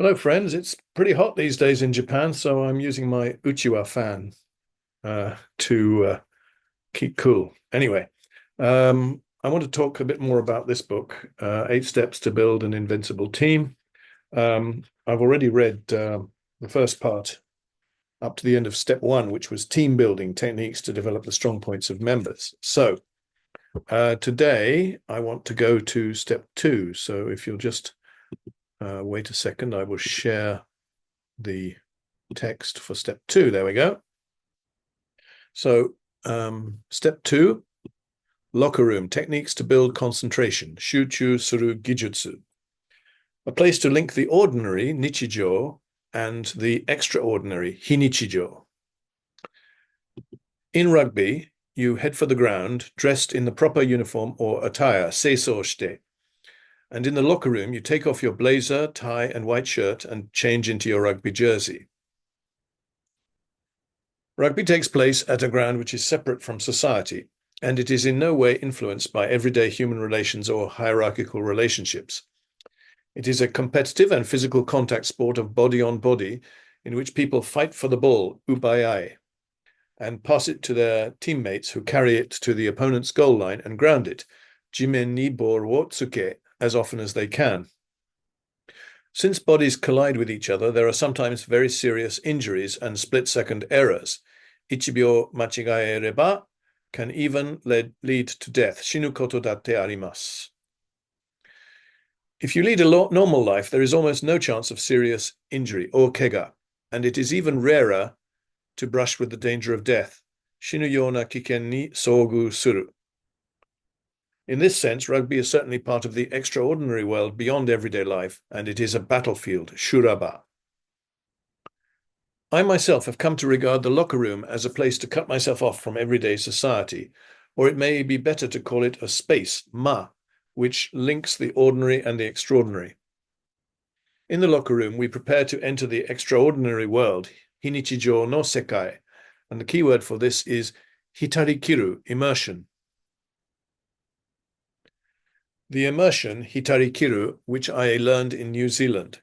Hello, friends. It's pretty hot these days in Japan, so I'm using my Uchiwa fan to keep cool. Anyway, I want to talk a bit more about this book, Eight Steps to Build an Invincible Team. I've already read the first part up to the end of step one, which was team building techniques to develop the strong points of members. So today I want to go to step two. So if you'll just wait a second, I will share the text for step two. There we go. So step two, locker room, techniques to build concentration, shuchu suru gijutsu. A place to link the ordinary, nichijo, and the extraordinary, hinichijo. In rugby, you head for the ground dressed in the proper uniform or attire, seiso shite. And in the locker room, you take off your blazer, tie, and white shirt and change into your rugby jersey. Rugby takes place at a ground which is separate from society, and it is in no way influenced by everyday human relations or hierarchical relationships. It is a competitive and physical contact sport of body on body in which people fight for the ball, ubayai, and pass it to their teammates who carry it to the opponent's goal line and ground it, jimen ni ball wo tsuke, as often as they can. Since bodies collide with each other, there are sometimes very serious injuries and split-second errors. Ichibyo machigaereba can even lead to death. Shinu koto datte arimasu. If you lead a normal life, there is almost no chance of serious injury or kega, and it is even rarer to brush with the danger of death. Shinu yona kiken ni sogu suru. In this sense, rugby is certainly part of the extraordinary world beyond everyday life, and it is a battlefield, shuraba. I myself have come to regard the locker room as a place to cut myself off from everyday society, or it may be better to call it a space, ma, which links the ordinary and the extraordinary. In the locker room, we prepare to enter the extraordinary world, hinichijo no sekai, and the key word for this is hitarikiru, immersion. The immersion, hitarikiru, which I learned in New Zealand.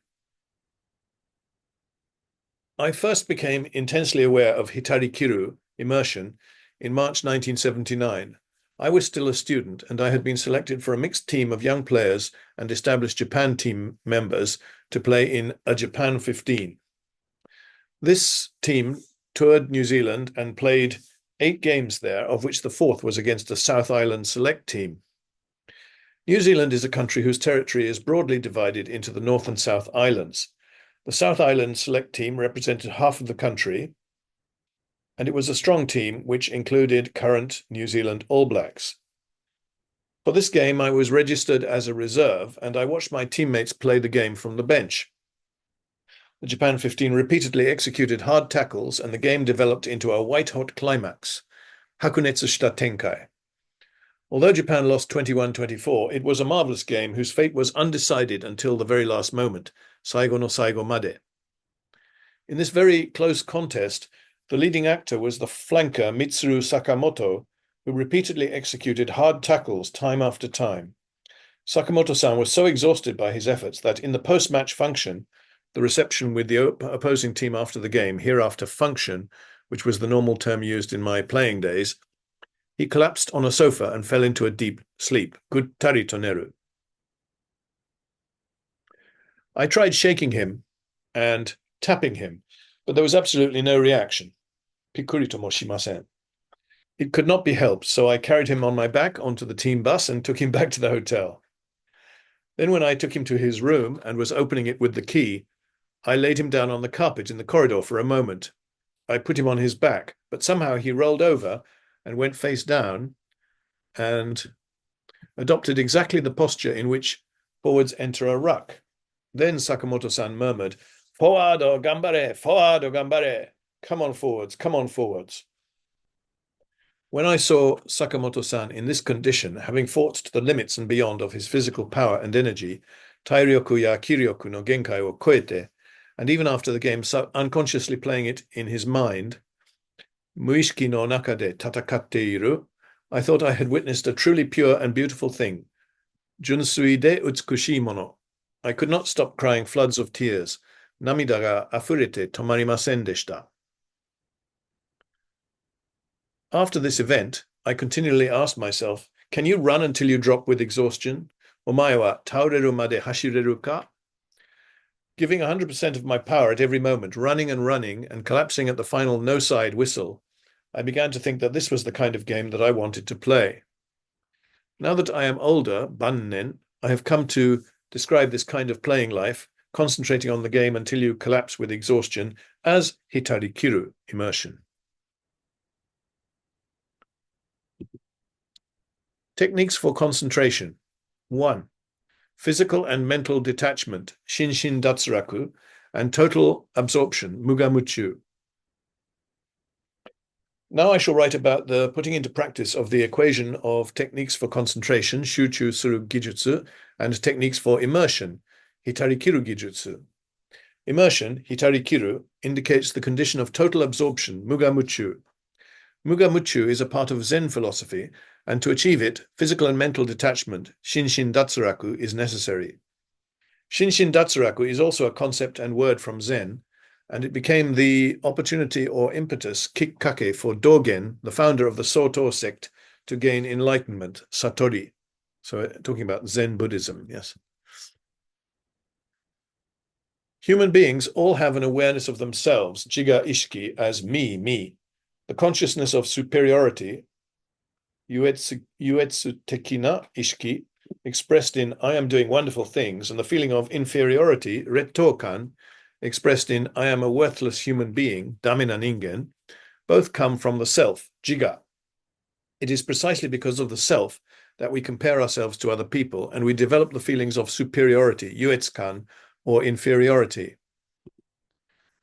I first became intensely aware of hitarikiru, immersion, in March 1979. I was still a student, and I had been selected for a mixed team of young players and established Japan team members to play in a Japan 15. This team toured New Zealand and played 8 games there, of which the 4th was against a South Island select team. New Zealand is a country whose territory is broadly divided into the North and South Islands. The South Island select team represented half of the country, and it was a strong team which included current New Zealand All Blacks. For this game, I was registered as a reserve, and I watched my teammates play the game from the bench. The Japan 15 repeatedly executed hard tackles, and the game developed into a white-hot climax, hakunetsu shita tenkai. Although Japan lost 21-24, it was a marvelous game whose fate was undecided until the very last moment, saigo no saigo made. In this very close contest, the leading actor was the flanker Mitsuru Sakamoto, who repeatedly executed hard tackles time after time. Sakamoto-san was so exhausted by his efforts that in the post-match function, the reception with the opposing team after the game, hereafter function, which was the normal term used in my playing days, he collapsed on a sofa and fell into a deep sleep. Guttari toneru. I tried shaking him and tapping him, but there was absolutely no reaction. Pikuri to mo shimasen. It could not be helped, so I carried him on my back onto the team bus and took him back to the hotel. Then when I took him to his room and was opening it with the key, I laid him down on the carpet in the corridor for a moment. I put him on his back, but somehow he rolled over and went face down and adopted exactly the posture in which forwards enter a ruck. Then Sakamoto-san murmured, "Forward o gambare, forward o gambare. Come on forwards, come on forwards." When I saw Sakamoto-san in this condition, having fought to the limits and beyond of his physical power and energy, tairyoku ya kiryoku no genkai o koete, and even after the game unconsciously playing it in his mind, muishiki no naka de tatakatte iru, I thought I had witnessed a truly pure and beautiful thing. Junsui de utsukushii mono. I could not stop crying floods of tears. 涙が溢れて止まりませんでした。After this event, I continually asked myself, can you run until you drop with exhaustion? お前は倒れるまで走れるか? Giving 100% of my power at every moment, running and collapsing at the final no-side whistle, I began to think that this was the kind of game that I wanted to play. Now that I am older, bannen, I have come to describe this kind of playing life, concentrating on the game until you collapse with exhaustion, as hitari-kiru, immersion. Techniques for concentration. 1. Physical and mental detachment, shinshin datsuraku, and total absorption, mugamuchu. Now I shall write about the putting into practice of the equation of techniques for concentration, shuchu suru gijutsu, and techniques for immersion, hitari-kiru gijutsu. Immersion, hitari-kiru, indicates the condition of total absorption, mugamuchu. Mugamuchu is a part of Zen philosophy, and to achieve it, physical and mental detachment, shinshin datsuraku, is necessary. Shinshin datsuraku is also a concept and word from Zen, and it became the opportunity or impetus, kikkake, for Dogen, the founder of the Soto sect, to gain enlightenment, satori. So talking about Zen Buddhism, yes. Human beings all have an awareness of themselves, jiga ishiki, as me, the consciousness of superiority, yuetsu tekina ishiki, expressed in I am doing wonderful things, and the feeling of inferiority, rettokan, expressed in I am a worthless human being, damina ningen, both come from the self, jiga. It is precisely because of the self that we compare ourselves to other people, and we develop the feelings of superiority, yuetsukan, or inferiority,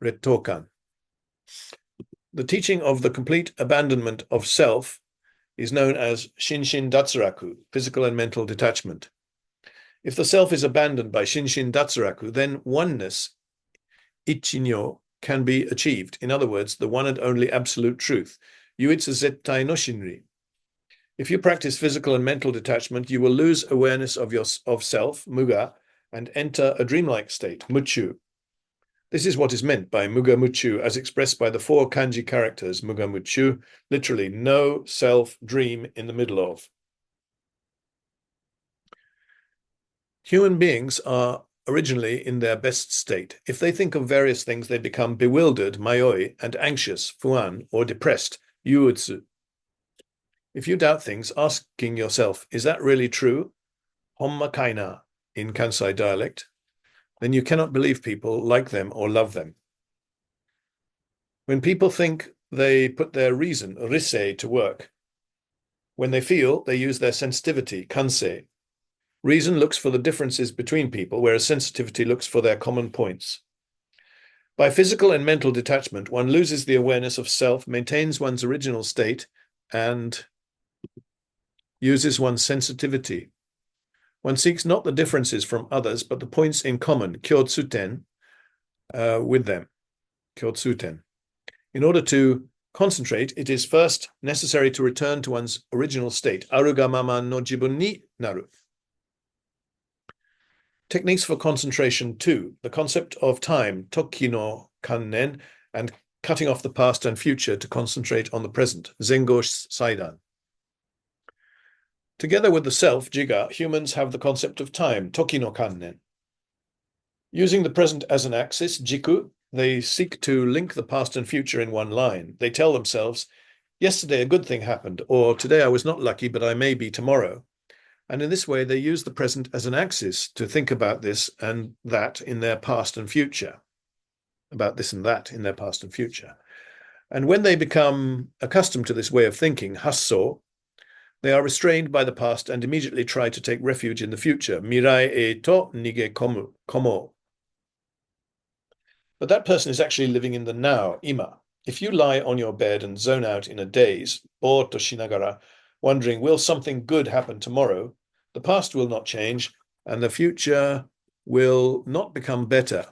rettokan. The teaching of the complete abandonment of self is known as shinshin datsuraku, physical and mental detachment. If the self is abandoned by shinshin datsuraku, then oneness, ichinyo, can be achieved. In other words, the one and only absolute truth, yuitsu zettai no shinri. If you practice physical and mental detachment, you will lose awareness of self, muga, and enter a dreamlike state, muchu. This is what is meant by mugamuchu as expressed by the 4 kanji characters, mugamuchu, literally no self dream in the middle of. Human beings are originally in their best state. If they think of various things, they become bewildered, mayoi, and anxious, fuan, or depressed, yuutsu. If you doubt things, asking yourself, is that really true? Homma kaina, in Kansai dialect, then you cannot believe people, like them, or love them. When people think, they put their reason, risei, to work. When they feel, they use their sensitivity, kansei. Reason looks for the differences between people, whereas sensitivity looks for their common points. By physical and mental detachment, one loses the awareness of self, maintains one's original state, and uses one's sensitivity. One seeks not the differences from others, but the points in common, kyotsuten, with them, kyotsuten. In order to concentrate, it is first necessary to return to one's original state, aruga mama no jibun ni naru. Techniques for concentration 2, the concept of time, tokki no kannen, and cutting off the past and future to concentrate on the present, zengo saidan. Together with the self, jiga, humans have the concept of time, toki no kannen. Using the present as an axis, jiku, they seek to link the past and future in one line. They tell themselves, yesterday a good thing happened, or today I was not lucky, but I may be tomorrow. And in this way, they use the present as an axis to think about this and that in their past and future, about this and that in their past and future. And when they become accustomed to this way of thinking, hasso, they are restrained by the past and immediately try to take refuge in the future. Mirai e to nige komo. But that person is actually living in the now, ima. If you lie on your bed and zone out in a daze, bo to shinagara, wondering, will something good happen tomorrow? The past will not change, and the future will not become better.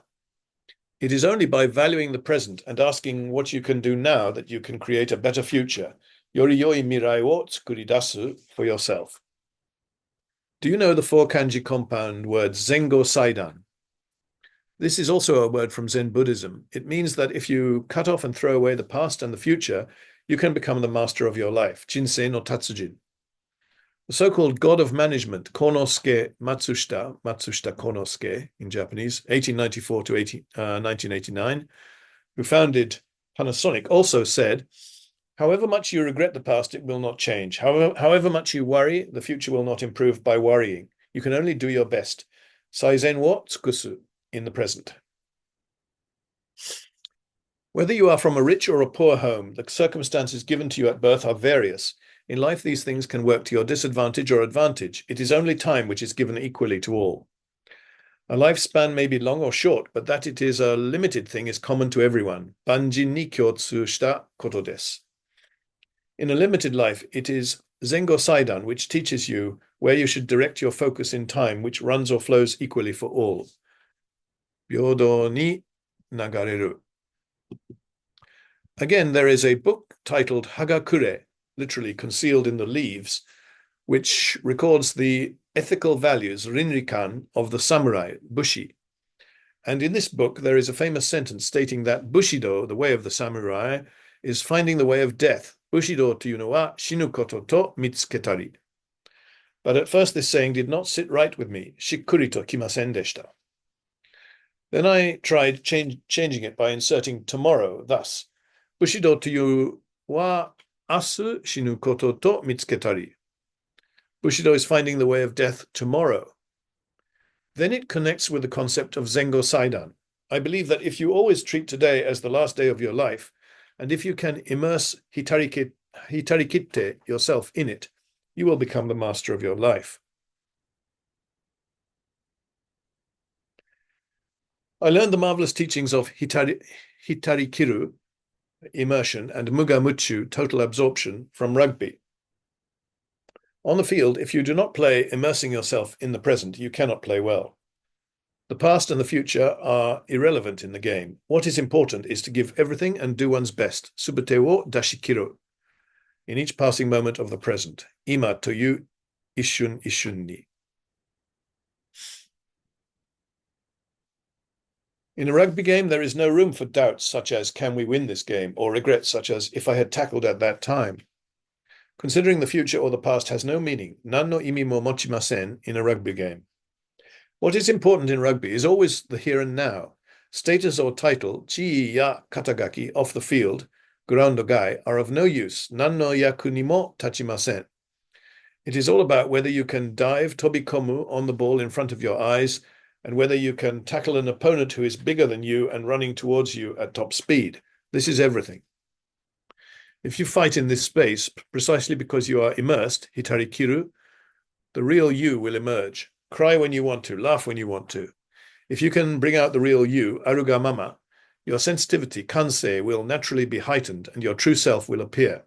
It is only by valuing the present and asking what you can do now that you can create a better future. Yori yoi mirai wo tsukuridasu for yourself. Do you know the 4 kanji compound words zengo saidan? This is also a word from Zen Buddhism. It means that if you cut off and throw away the past and the future, you can become the master of your life, Jinsei no Tatsujin. The so-called god of management, Konosuke Matsushita Konosuke in Japanese, 1894 to 1989, who founded Panasonic, also said, however much you regret the past, it will not change. However much you worry, the future will not improve by worrying. You can only do your best. Saizen wo tsukusu, in the present. Whether you are from a rich or a poor home, the circumstances given to you at birth are various. In life, these things can work to your disadvantage or advantage. It is only time which is given equally to all. A lifespan may be long or short, but that it is a limited thing is common to everyone. Banjin ni kyotsu shita koto desu. In a limited life, it is Zengo Saidan which teaches you where you should direct your focus in time, which runs or flows equally for all. Byodo ni nagareru. Again, there is a book titled Hagakure, literally concealed in the leaves, which records the ethical values, rinrikan, of the samurai, bushi. And in this book, there is a famous sentence stating that Bushido, the way of the samurai, is finding the way of death. Bushido to no wa shinu koto to mitsuketari. But at first this saying did not sit right with me. Shikkuri to kimasen deshita. Then I tried changing it by inserting tomorrow, thus. Bushido to you wa asu shinu koto to mitsuketari. Bushido is finding the way of death tomorrow. Then it connects with the concept of Zengo Saidan. I believe that if you always treat today as the last day of your life, and if you can immerse hitarikite yourself in it, you will become the master of your life. I learned the marvelous teachings of hitarikiru, immersion, and mugamuchu, total absorption, from rugby. On the field, if you do not play immersing yourself in the present, you cannot play well. The past and the future are irrelevant in the game. What is important is to give everything and do one's best. Subete wo dashikiru. In each passing moment of the present. Ima toyu ishun ishun ni. In a rugby game, there is no room for doubts such as, can we win this game? Or regrets such as, if I had tackled at that time. Considering the future or the past has no meaning. Nan no imi mo mochimasen in a rugby game. What is important in rugby is always the here and now. Status or title, chii ya katagaki, off the field, ground gai, are of no use. Nan no yaku ni mo tachimasen. It is all about whether you can dive tobikomu on the ball in front of your eyes, and whether you can tackle an opponent who is bigger than you and running towards you at top speed. This is everything. If you fight in this space, precisely because you are immersed, hitarikiru, the real you will emerge. Cry when you want to, laugh when you want to. If you can bring out the real you, aruga mama, your sensitivity, kansei, will naturally be heightened and your true self will appear.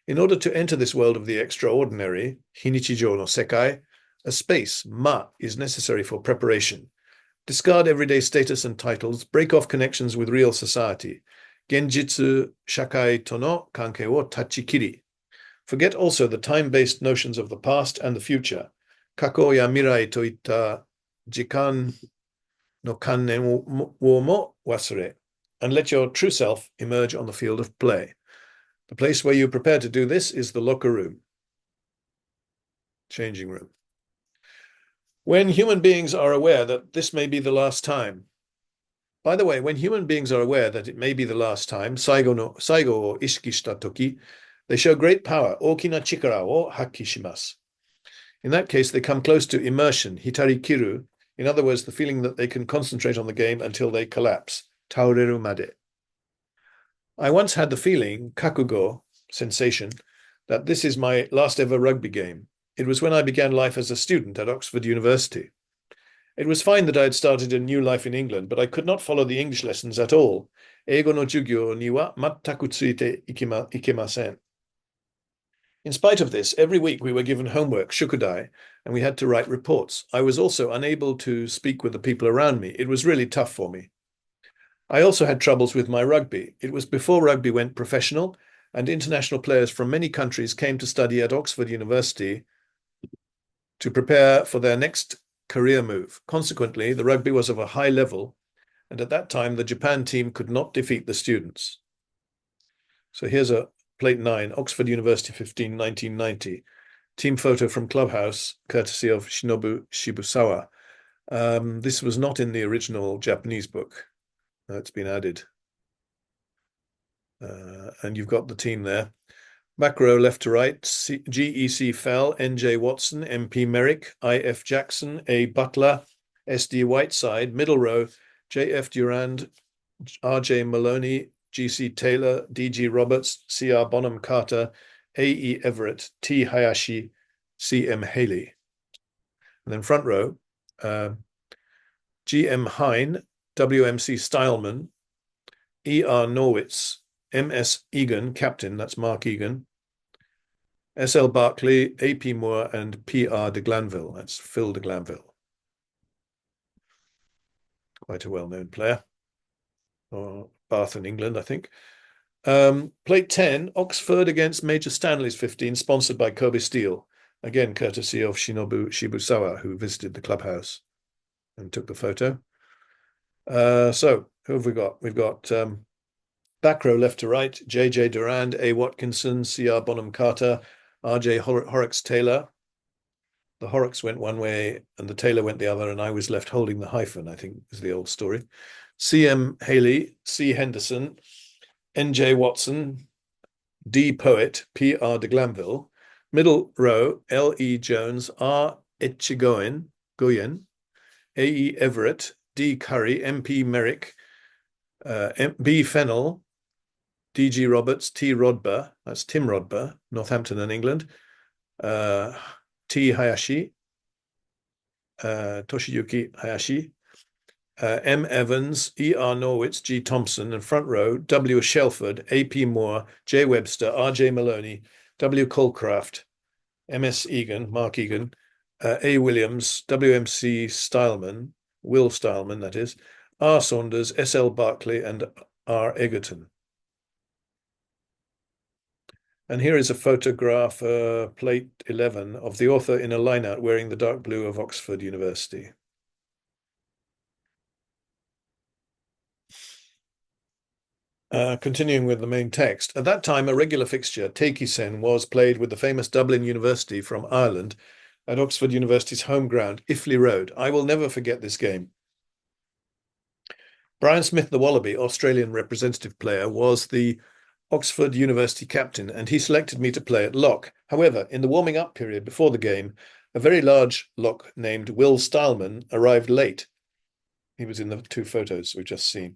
In order to enter this world of the extraordinary, hinichijo no sekai, a space, ma, is necessary for preparation. Discard everyday status and titles, break off connections with real society. Genjitsu shakai to no kankei wo tachikiri. Forget also the time-based notions of the past and the future. Kako ya mirai to itta jikan no kannen wo mo wasure. And let your true self emerge on the field of play. The place where you prepare to do this is the locker room. Changing room. When human beings are aware that this may be the last time. By the way, when human beings are aware that it may be the last time, saigo o ishiki shita toki, they show great power, okina chikara wo hakki shimasu. In that case, they come close to immersion, hitarikiru, in other words, the feeling that they can concentrate on the game until they collapse, taureru made. I once had the feeling, kakugo, sensation, that this is my last ever rugby game. It was when I began life as a student at Oxford University. It was fine that I had started a new life in England, but I could not follow the English lessons at all. Eigo no jugyo ni wa mattaku tsuite ikemasen. In spite of this, every week we were given homework, shukudai, and we had to write reports. I was also unable to speak with the people around me. It was really tough for me. I also had troubles with my rugby. It was before rugby went professional, and international players from many countries came to study at Oxford University to prepare for their next career move. Consequently, the rugby was of a high level, and at that time, the Japan team could not defeat the students. So here's a plate 9, Oxford University 15, 1990. Team photo from Clubhouse, courtesy of Shinobu Shibusawa. This was not in the original Japanese book. It's been added. And you've got the team there. Back row, left to right, GEC Fell, NJ Watson, MP Merrick, IF Jackson, A Butler, SD Whiteside. Middle row, JF Durand, RJ Maloney, GC Taylor, DG Roberts, CR Bonham Carter, AE Everett, T Hayashi, CM Haley. And then front row, GM Hine, WMC Stileman, ER Norwitz, MS Egan, captain, that's Mark Egan, SL Barkley, AP Moore, and PR de Glanville, that's Phil de Glanville. Quite a well-known player. Or Bath in England, I think. Plate 10, Oxford against Major Stanley's 15, sponsored by Kobe Steel. Again, courtesy of Shinobu Shibusawa, who visited the clubhouse and took the photo. So, who have we got? We've got back row, left to right, JJ Durand, A Watkinson, CR Bonham Carter, RJ Horrocks Taylor. The Horrocks went one way and the Taylor went the other, and I was left holding the hyphen, I think is the old story. CM Haley, C Henderson, NJ Watson, D Poet, PR de Glanville. Middle row, LE Jones, R Etchigoyen, AE Everett, D Curry, MP Merrick, B Fennell, DG Roberts, T Rodber, that's Tim Rodber, Northampton and England, T Hayashi, Toshiyuki Hayashi, M Evans, ER Norwitz, G Thompson, and front row, W Shelford, AP Moore, J Webster, RJ Maloney, W Colcraft, MS Egan, Mark Egan, A Williams, WMC Stileman, Will Stileman, that is, R Saunders, SL Barkley, and R Egerton. And here is a photograph, plate 11, of the author in a line-out wearing the dark blue of Oxford University. Continuing with the main text. At that time, a regular fixture, Teiki-sen, was played with the famous Dublin University from Ireland at Oxford University's home ground, Iffley Road. I will never forget this game. Brian Smith, the Wallaby, Australian representative player, was the Oxford University captain, and he selected me to play at lock. However, in the warming up period before the game, a very large lock named Will Stileman arrived late. He was in the two photos we've just seen,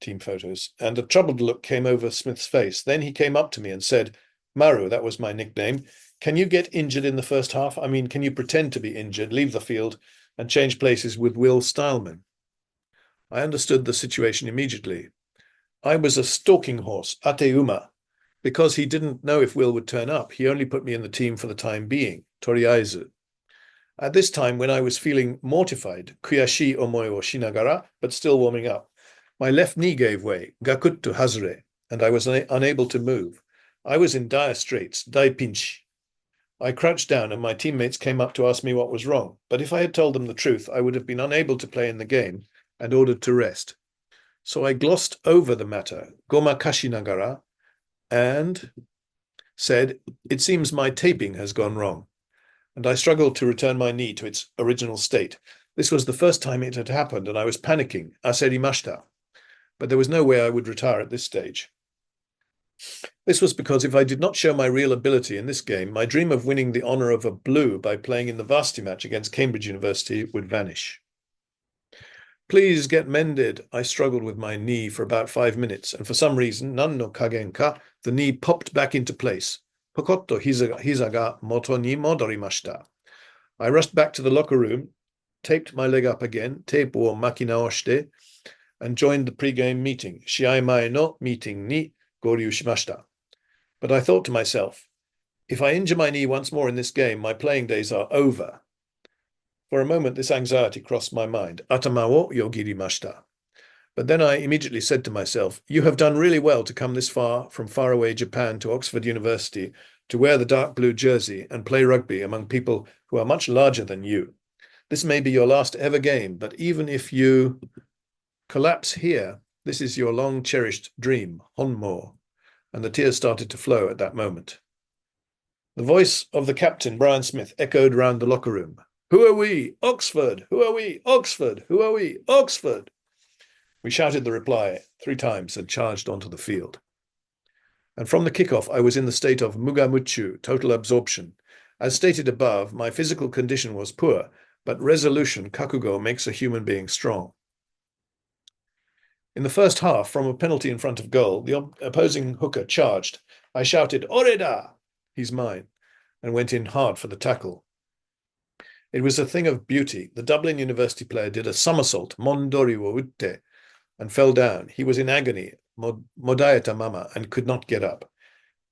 team photos, and a troubled look came over Smith's face. Then he came up to me and said, "Maru, that was my nickname, can you get injured in the first half? I mean, can you pretend to be injured, leave the field, and change places with Will Stileman?" I understood the situation immediately. I was a stalking horse, Ateuma. Because he didn't know if Will would turn up, he only put me in the team for the time being, toriaizu. At this time, when I was feeling mortified, kuyashi omoi wo shinagara, but still warming up, my left knee gave way, gakuttu hazure, and I was unable to move. I was in dire straits, dai pinchi. I crouched down and my teammates came up to ask me what was wrong, but if I had told them the truth, I would have been unable to play in the game and ordered to rest. So I glossed over the matter, gomakashi nagara, and said, "It seems my taping has gone wrong." And I struggled to return my knee to its original state. This was the first time it had happened, and I was panicking, aserimashita. But there was no way I would retire at this stage. This was because if I did not show my real ability in this game, my dream of winning the honour of a blue by playing in the Varsity Match against Cambridge University would vanish. "Please get mended." I struggled with my knee for about 5 minutes, and for some reason, nan no kagenka, the knee popped back into place. Pokotto hiza ga moto ni modorimashita. I rushed back to the locker room, taped my leg up again, tape wo maki naoshite, and joined the pre-game meeting, shiai mae no meeting ni goryu shimashita. But I thought to myself, if I injure my knee once more in this game, my playing days are over. For a moment, this anxiety crossed my mind. Atama wo yogirimashita. But then I immediately said to myself, you have done really well to come this far from faraway Japan to Oxford University to wear the dark blue jersey and play rugby among people who are much larger than you. This may be your last ever game, but even if you collapse here, this is your long-cherished dream, Honmo. And the tears started to flow at that moment. The voice of the captain, Brian Smith, echoed round the locker room. Who are we? Oxford! Who are we? Oxford! Who are we? Oxford! We shouted the reply 3 times and charged onto the field. And from the kickoff, I was in the state of mugamuchu, total absorption. As stated above, my physical condition was poor, but resolution, kakugo, makes a human being strong. In the first half, from a penalty in front of goal, the opposing hooker charged. I shouted, Oreda! He's mine, and went in hard for the tackle. It was a thing of beauty. The Dublin University player did a somersault, mondori wo utte, and fell down. He was in agony, modaeta mama, and could not get up.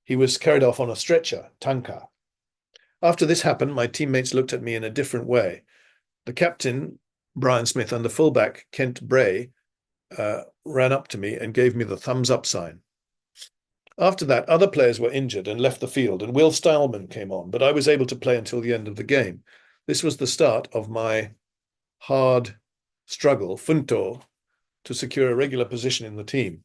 He was carried off on a stretcher, tanka. After this happened, my teammates looked at me in a different way. The captain, Brian Smith, and the fullback, Kent Bray, ran up to me and gave me the thumbs up sign. After that, other players were injured and left the field, and Will Stileman came on, but I was able to play until the end of the game. This was the start of my hard struggle, funto, to secure a regular position in the team.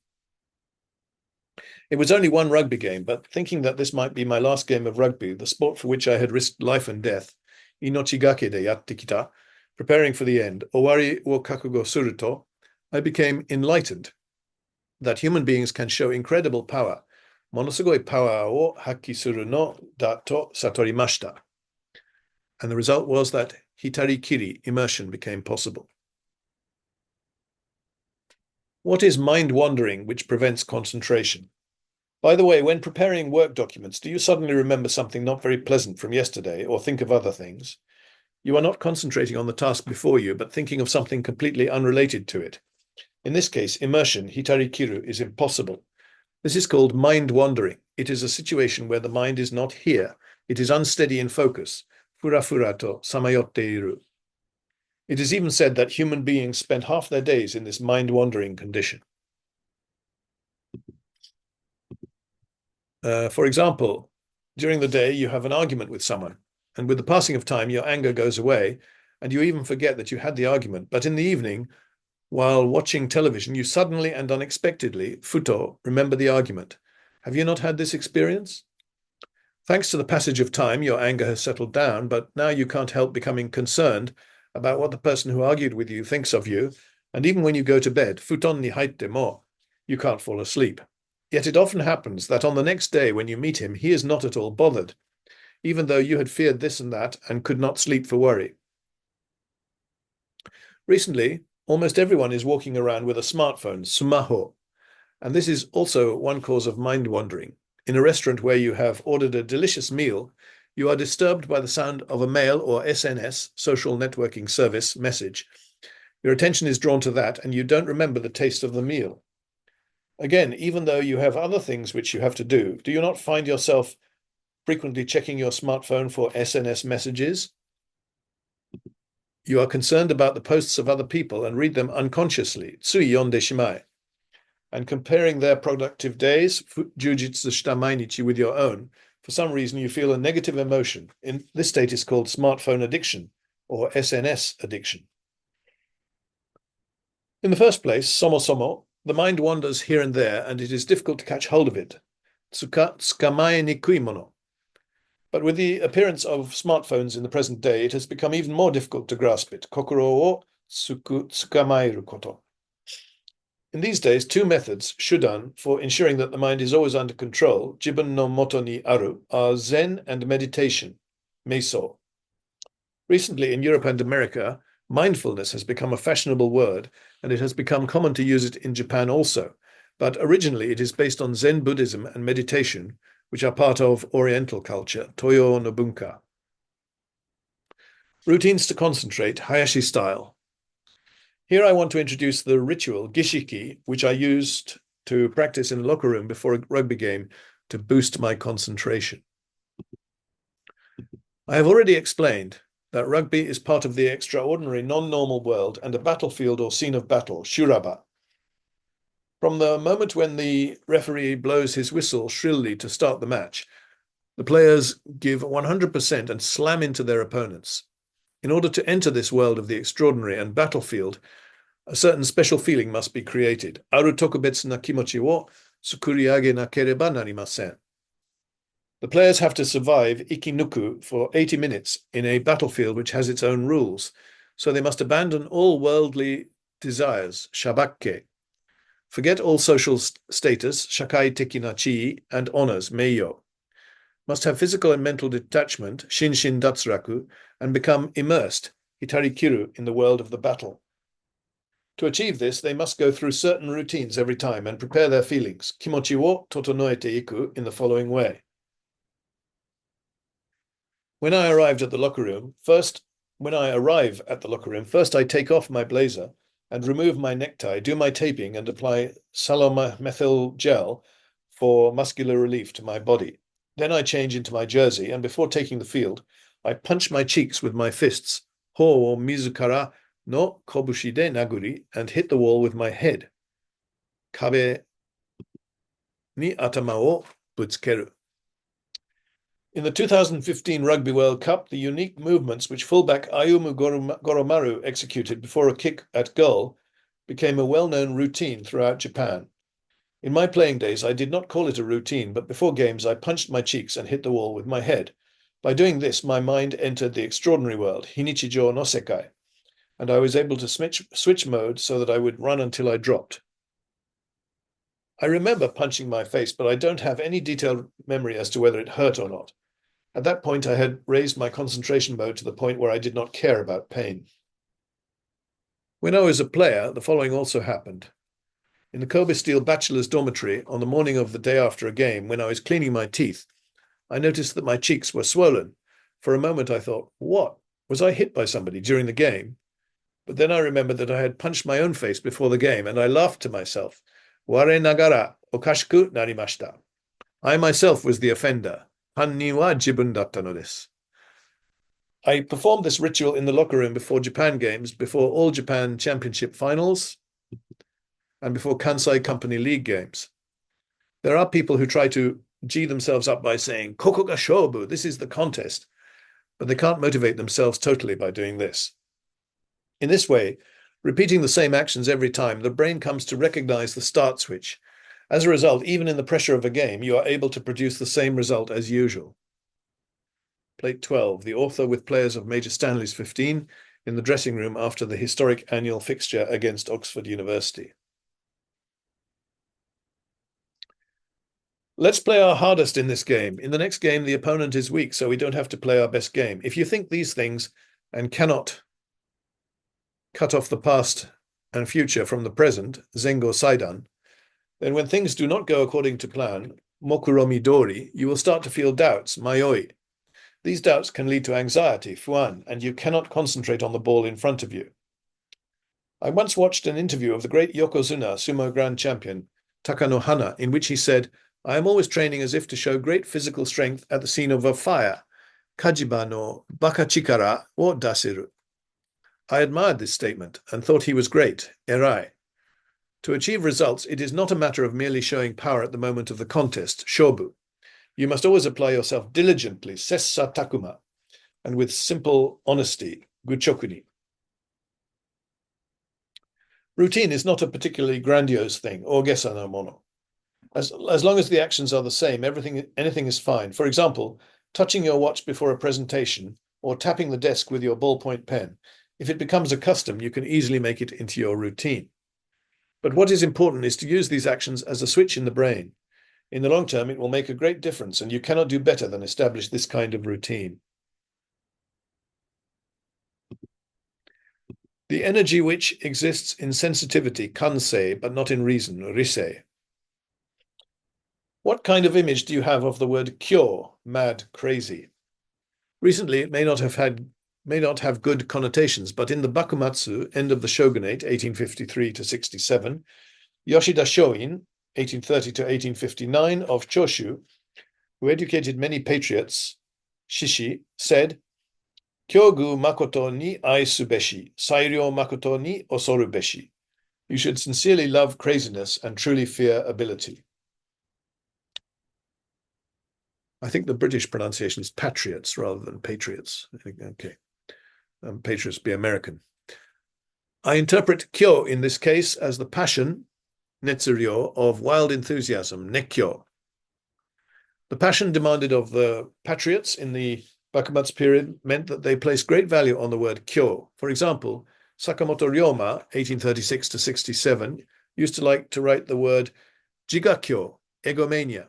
It was only one rugby game, but thinking that this might be my last game of rugby, the sport for which I had risked life and death, inochigake de yatte kita, preparing for the end, owari wo kakugo suru to, I became enlightened that human beings can show incredible power, monosugoi power o hakki suru no da to satorimashita. And the result was that hitari-kiri, immersion, became possible. What is mind-wandering which prevents concentration? By the way, when preparing work documents, do you suddenly remember something not very pleasant from yesterday or think of other things? You are not concentrating on the task before you, but thinking of something completely unrelated to it. In this case, immersion, hitari-kiru, is impossible. This is called mind-wandering. It is a situation where the mind is not here. It is unsteady in focus. Fura-fura to samayotte iru. It is even said that human beings spend half their days in this mind-wandering condition. For example, during the day, you have an argument with someone, and with the passing of time, your anger goes away, and you even forget that you had the argument. But in the evening, while watching television, you suddenly and unexpectedly, futo, remember the argument. Have you not had this experience? Thanks to the passage of time, your anger has settled down, but now you can't help becoming concerned about what the person who argued with you thinks of you, and even when you go to bed, futon ni haitte mo, you can't fall asleep. Yet it often happens that on the next day when you meet him, he is not at all bothered, even though you had feared this and that and could not sleep for worry. Recently, almost everyone is walking around with a smartphone, sumaho, and this is also one cause of mind wandering. In a restaurant where you have ordered a delicious meal, you are disturbed by the sound of a mail or SNS, social networking service, message. Your attention is drawn to that, and you don't remember the taste of the meal. Again, even though you have other things which you have to do you not find yourself frequently checking your smartphone for SNS messages? You are concerned about the posts of other people and read them unconsciously, tsui yonde shimai, and comparing their productive days, jujitsu shita mainichi, with your own. For some reason, you feel a negative emotion. In this state is called smartphone addiction or SNS addiction. In the first place, somo, the mind wanders here and there, and it is difficult to catch hold of it. Tsukamae nikui mono. But with the appearance of smartphones in the present day, it has become even more difficult to grasp it. Kokoro o tsukamaeru koto. In these days, 2 methods, shudan, for ensuring that the mind is always under control, jibun no moto ni aru, are Zen and meditation, meiso. Recently, in Europe and America, mindfulness has become a fashionable word, and it has become common to use it in Japan also. But originally, it is based on Zen Buddhism and meditation, which are part of Oriental culture, Toyo no bunka. Routines to concentrate, Hayashi style. Here I want to introduce the ritual, gishiki, which I used to practice in the locker room before a rugby game to boost my concentration. I have already explained that rugby is part of the extraordinary non-normal world and a battlefield or scene of battle, shuraba. From the moment when the referee blows his whistle shrilly to start the match, the players give 100% and slam into their opponents. In order to enter this world of the extraordinary and battlefield, a certain special feeling must be created. Aru tokubetsu na kimochi wo tsukuriage nakereba narimasen. The players have to survive ikinuku for 80 minutes in a battlefield which has its own rules, so they must abandon all worldly desires, shabakke, forget all social status, shakai tekina chii, and honors, meiyo, must have physical and mental detachment, shinshin datsuraku, and become immersed, hitari-kiru, in the world of the battle. To achieve this, they must go through certain routines every time and prepare their feelings, kimochi wo totonoete iku, in the following way. When I arrive at the locker room, first I take off my blazer and remove my necktie, do my taping, and apply salomethyl gel for muscular relief to my body. Then I change into my jersey, and before taking the field, I punch my cheeks with my fists, ho wo mizukara no kobushi de naguri, and hit the wall with my head, kabe ni atama wo butsukeru. In the 2015 Rugby World Cup, the unique movements which fullback Ayumu Goromaru executed before a kick at goal became a well-known routine throughout Japan. In my playing days, I did not call it a routine, but before games, I punched my cheeks and hit the wall with my head. By doing this, my mind entered the extraordinary world, Hinichijo no Sekai, and I was able to switch mode so that I would run until I dropped. I remember punching my face, but I don't have any detailed memory as to whether it hurt or not. At that point, I had raised my concentration mode to the point where I did not care about pain. When I was a player, the following also happened. In the Kobe Steel bachelor's dormitory, on the morning of the day after a game, when I was cleaning my teeth, I noticed that my cheeks were swollen. For a moment, I thought, what? Was I hit by somebody during the game? But then I remembered that I had punched my own face before the game, and I laughed to myself. Ware nagara okashiku narimashita. I myself was the offender. Hannin wa jibun datta no desu. I performed this ritual in the locker room before Japan games, before All Japan Championship finals, and before Kansai Company League games. There are people who try to G themselves up by saying, Koko ga shobu, this is the contest, but they can't motivate themselves totally by doing this. In this way, repeating the same actions every time, the brain comes to recognize the start switch. As a result, even in the pressure of a game, you are able to produce the same result as usual. Plate 12, the author with players of Major Stanley's 15 in the dressing room after the historic annual fixture against Oxford University. Let's play our hardest in this game. In the next game, the opponent is weak, so we don't have to play our best game. If you think these things and cannot cut off the past and future from the present, Zengo Saidan, then when things do not go according to plan, Mokuromi Dori, you will start to feel doubts, mayoi. These doubts can lead to anxiety, fuan, and you cannot concentrate on the ball in front of you. I once watched an interview of the great Yokozuna sumo grand champion, Takano Hana, in which he said, I am always training as if to show great physical strength at the scene of a fire, kajiba no baka chikara wo daseru. I admired this statement and thought he was great, erai. To achieve results, it is not a matter of merely showing power at the moment of the contest, shobu. You must always apply yourself diligently, sessa takuma, and with simple honesty, guchokuni. Routine is not a particularly grandiose thing, ogesa no mono. As long as the actions are the same, anything is fine. For example, touching your watch before a presentation or tapping the desk with your ballpoint pen. If it becomes a custom, you can easily make it into your routine. But what is important is to use these actions as a switch in the brain. In the long term, it will make a great difference, and you cannot do better than establish this kind of routine. The energy which exists in sensitivity, kansei, but not in reason, risei. What kind of image do you have of the word kyo, mad, crazy? Recently, it may not have good connotations, but in the Bakumatsu, end of the shogunate, 1853 to 67, Yoshida Shoin, 1830 to 1859, of Choshu, who educated many patriots, Shishi, said, Kyogu makoto ni aisu beshi, sairyo makoto ni osoru beshi. You should sincerely love craziness and truly fear ability. I think the British pronunciation is patriots rather than patriots. Okay. Patriots be American. I interpret kyo in this case as the passion, netsuryo, of wild enthusiasm, nekkyo. The passion demanded of the patriots in the Bakumatsu period meant that they placed great value on the word kyo. For example, Sakamoto Ryoma, 1836 to 67, used to like to write the word jigakyo, egomania.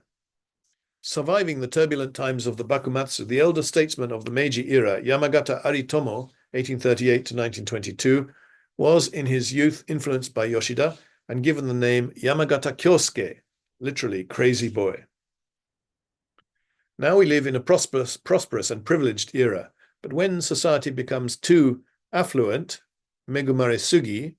Surviving the turbulent times of the Bakumatsu, the elder statesman of the Meiji era, Yamagata Aritomo, 1838 to 1922, was in his youth influenced by Yoshida and given the name Yamagata Kyosuke, literally crazy boy. Now we live in a prosperous and privileged era, but when society becomes too affluent, megumare sugi,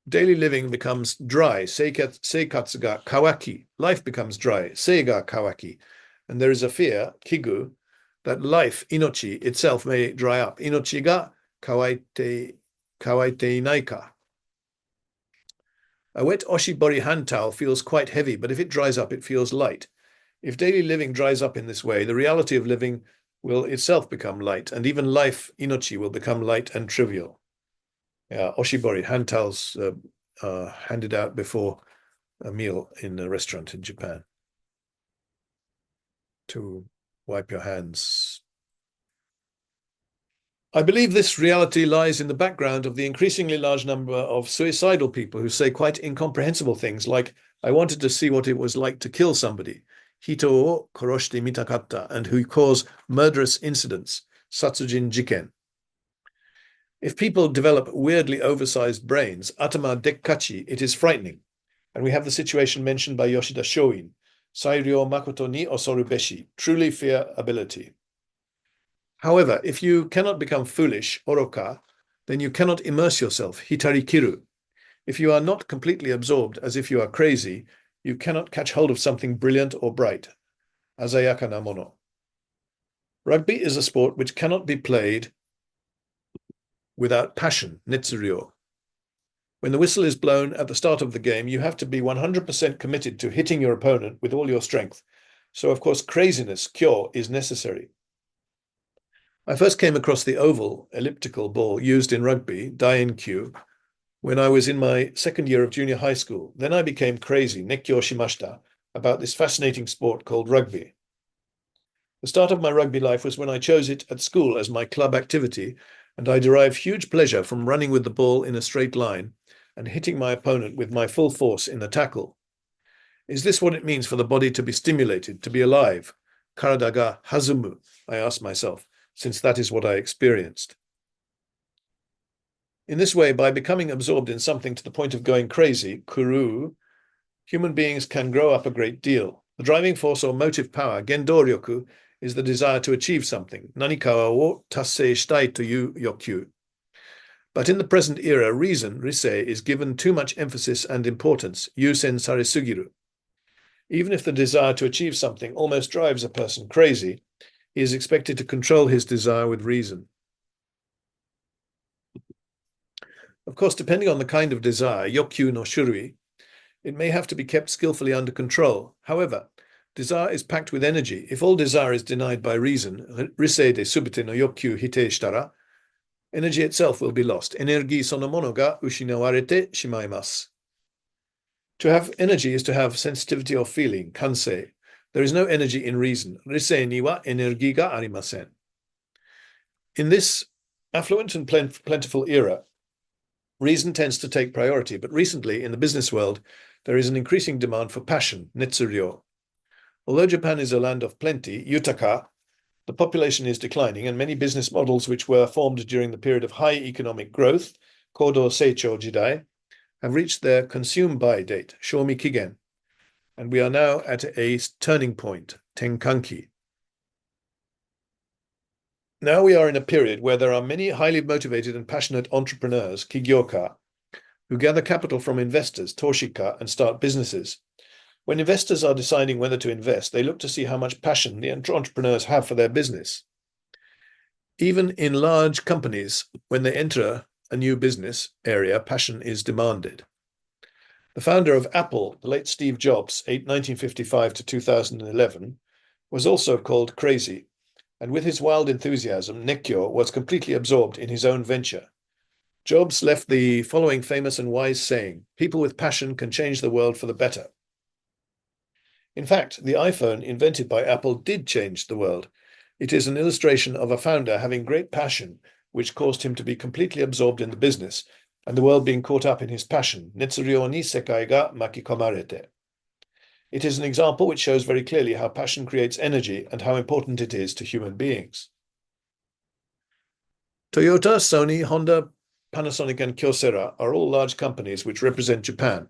daily living becomes dry, seikatsu ga kawaki, life becomes dry, sei ga kawaki, and there is a fear, kigu, that life, inochi, itself may dry up. Inochi ga kawaite inai ka. A wet oshibori hand towel feels quite heavy, but if it dries up, it feels light. If daily living dries up in this way, the reality of living will itself become light, and even life, inochi, will become light and trivial. Oshibori, hand towels handed out before a meal in a restaurant in Japan to wipe your hands. I believe this reality lies in the background of the increasingly large number of suicidal people who say quite incomprehensible things like, I wanted to see what it was like to kill somebody, hito o koroshite mitakatta, and who cause murderous incidents, satsujin jiken. If people develop weirdly oversized brains, atama dekkachi, it is frightening. And we have the situation mentioned by Yoshida Shoin, sairyo makoto ni osoru beshi, truly fear ability. However, if you cannot become foolish, oroka, then you cannot immerse yourself, hitari-kiru. If you are not completely absorbed as if you are crazy, you cannot catch hold of something brilliant or bright, azayaka na mono. Rugby is a sport which cannot be played without passion, netsuryo. When the whistle is blown at the start of the game, you have to be 100% committed to hitting your opponent with all your strength. So, of course, craziness, kyo, is necessary. I first came across the oval, elliptical ball used in rugby, daien-kyu, when I was in my second year of junior high school. Then I became crazy, nekkyo shimashita, about this fascinating sport called rugby. The start of my rugby life was when I chose it at school as my club activity, and I derived huge pleasure from running with the ball in a straight line and hitting my opponent with my full force in the tackle. Is this what it means for the body to be stimulated, to be alive? Karada ga hazumu, I asked myself, since that is what I experienced. In this way, by becoming absorbed in something to the point of going crazy, kuru, human beings can grow up a great deal. The driving force or motive power, gendoryoku, is the desire to achieve something, nanikawa wo tassei shitai toyu yokyu. But in the present era, reason, risei, is given too much emphasis and importance, yusen saresugiru. Even if the desire to achieve something almost drives a person crazy, he is expected to control his desire with reason. Of course, depending on the kind of desire, yokyu no shurui, it may have to be kept skillfully under control. However, desire is packed with energy. If all desire is denied by reason, risei de subite no yokyu hite shitara, energy itself will be lost. Energi sonomono ga ushinawarete shimaimasu. To have energy is to have sensitivity or feeling, kansei. There is no energy in reason. Risei ni wa energi ga arimasen. In this affluent and plentiful era, reason tends to take priority, but recently in the business world, there is an increasing demand for passion, netsuryo. Although Japan is a land of plenty, yutaka, the population is declining, and many business models which were formed during the period of high economic growth, Kodo Seicho Jidai, have reached their consume-by date, Shomi Kigen, and we are now at a turning point, Tenkanki. Now we are in a period where there are many highly motivated and passionate entrepreneurs, Kigyoka, who gather capital from investors, Toshika, and start businesses. When investors are deciding whether to invest, they look to see how much passion the entrepreneurs have for their business. Even in large companies, when they enter a new business area, passion is demanded. The founder of Apple, the late Steve Jobs, 1955 to 2011, was also called crazy. and with his wild enthusiasm, Nekkyo was completely absorbed in his own venture. Jobs left the following famous and wise saying: people with passion can change the world for the better. In fact, the iPhone invented by Apple did change the world. It is an illustration of a founder having great passion, which caused him to be completely absorbed in the business, and the world being caught up in his passion. Netsuryo ni sekai ga makikomarete. It is an example which shows very clearly how passion creates energy and how important it is to human beings. Toyota, Sony, Honda, Panasonic, and Kyocera are all large companies which represent Japan,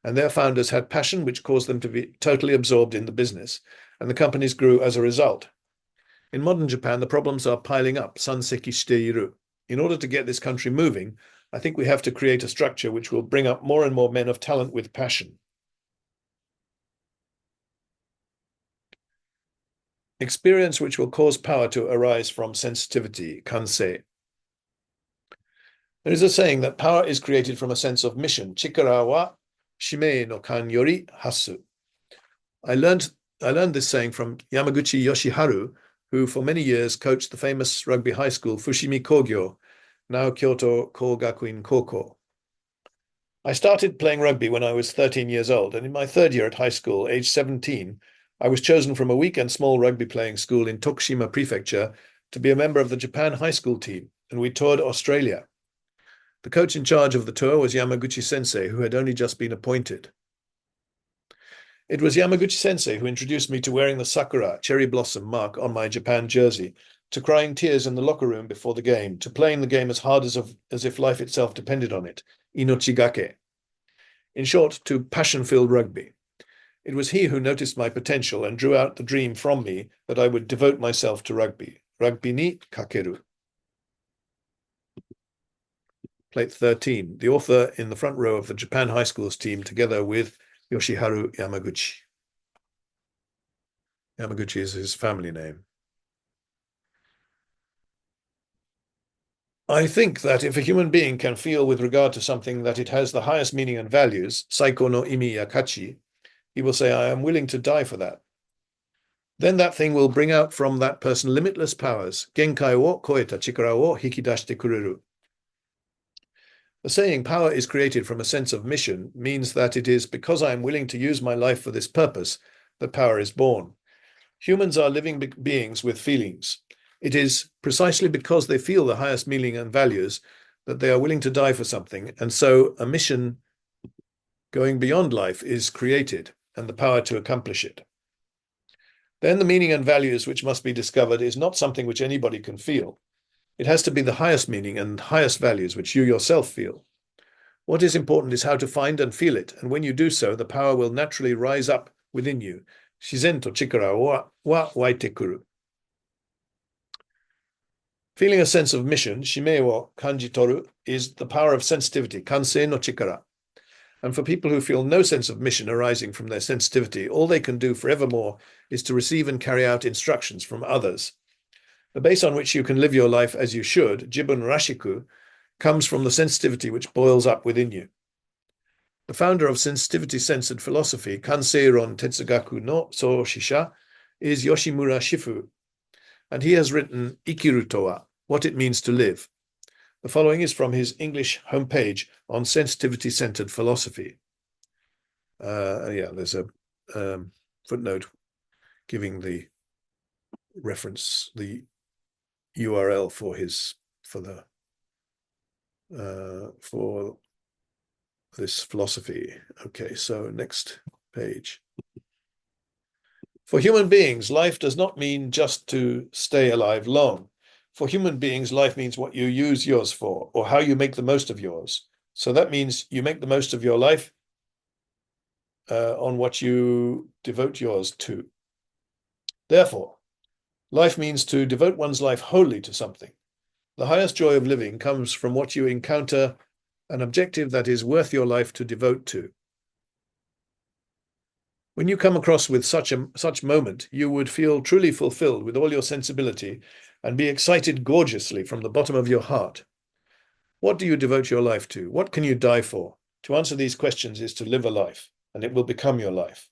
and their founders had passion which caused them to be totally absorbed in the business, and the companies grew as a result. In modern Japan, the problems are piling up, sanseki shiteiru. In order to get this country moving, I think we have to create a structure which will bring up more and more men of talent with passion. Experience which will cause power to arise from sensitivity, kansei. There is a saying that power is created from a sense of mission, chikara wa shimei no kan yori hasu. I learned this saying from Yamaguchi Yoshiharu, who for many years coached the famous rugby high school Fushimi Kogyo, now Kyoto Kogakuin Koko. I started playing rugby when I was 13 years old, and in my third year at high school, age 17, I was chosen from a weak and small rugby playing school in Tokushima prefecture to be a member of the Japan high school team, and we toured Australia. The coach in charge of the tour was Yamaguchi Sensei, who had only just been appointed. It was Yamaguchi Sensei who introduced me to wearing the sakura, cherry blossom mark on my Japan jersey, to crying tears in the locker room before the game, to playing the game as hard as if life itself depended on it, inochigake. In short, to passion-filled rugby. It was he who noticed my potential and drew out the dream from me that I would devote myself to rugby. Rugby ni kakeru. Plate 13. The author in the front row of the Japan High Schools team together with Yoshiharu Yamaguchi. Yamaguchi is his family name. I think that if a human being can feel with regard to something that it has the highest meaning and values, saiko no imi ya kachi, he will say, I am willing to die for that. Then that thing will bring out from that person limitless powers, genkai wo koeta chikara wo hikidashite kureru. The saying, power is created from a sense of mission, means that it is because I am willing to use my life for this purpose that power is born. Humans are living beings with feelings. It is precisely because they feel the highest meaning and values that they are willing to die for something, and so a mission going beyond life is created, and the power to accomplish it. Then the meaning and values which must be discovered is not something which anybody can feel. It has to be the highest meaning and highest values which you yourself feel. What is important is how to find and feel it, and when you do so, the power will naturally rise up within you. Shizen to chikara wa waite kuru. Feeling a sense of mission, shimei wo kanji toru, is the power of sensitivity, kansei no chikara. And for people who feel no sense of mission arising from their sensitivity, all they can do forevermore is to receive and carry out instructions from others. The base on which you can live your life as you should, jibun rashiku, comes from the sensitivity which boils up within you. The founder of sensitivity-centered philosophy, Kanseiron Tetsugaku no Soshisha, is Yoshimura Shifu, and he has written Ikiru to wa, what it means to live. The following is from his English homepage on sensitivity-centered philosophy. There's a footnote giving the reference, the URL for this philosophy. Okay, so next page. For human beings, life does not mean just to stay alive long. For human beings, life means what you use yours for, or how you make the most of yours. So that means you make the most of your life on what you devote yours to. Therefore, life means to devote one's life wholly to something. The highest joy of living comes from what you encounter, an objective that is worth your life to devote to. When you come across with such moment, you would feel truly fulfilled with all your sensibility and be excited gorgeously from the bottom of your heart. What do you devote your life to? What can you die for? To answer these questions is to live a life, and it will become your life.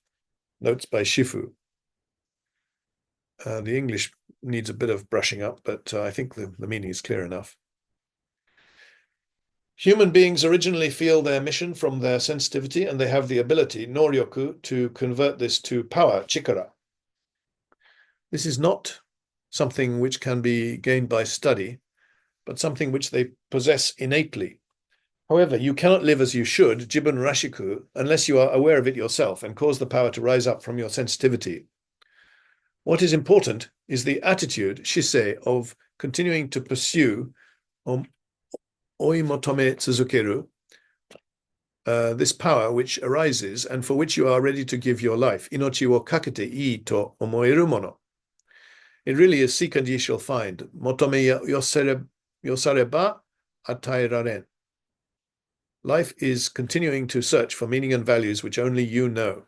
Notes by Shifu. The English needs a bit of brushing up, but I think the meaning is clear enough. Human beings originally feel their mission from their sensitivity, and they have the ability, noryoku, to convert this to power, chikara. This is not something which can be gained by study, but something which they possess innately. However, you cannot live as you should, jibun rashiku, unless you are aware of it yourself and cause the power to rise up from your sensitivity. What is important is the attitude, shisei, of continuing to pursue oimotome tsuzukeru, this power which arises and for which you are ready to give your life. Inochi wo kakete ii to omoeru mono. It really is seek and ye shall find. Motome yosareba ataeraren. Life is continuing to search for meaning and values which only you know.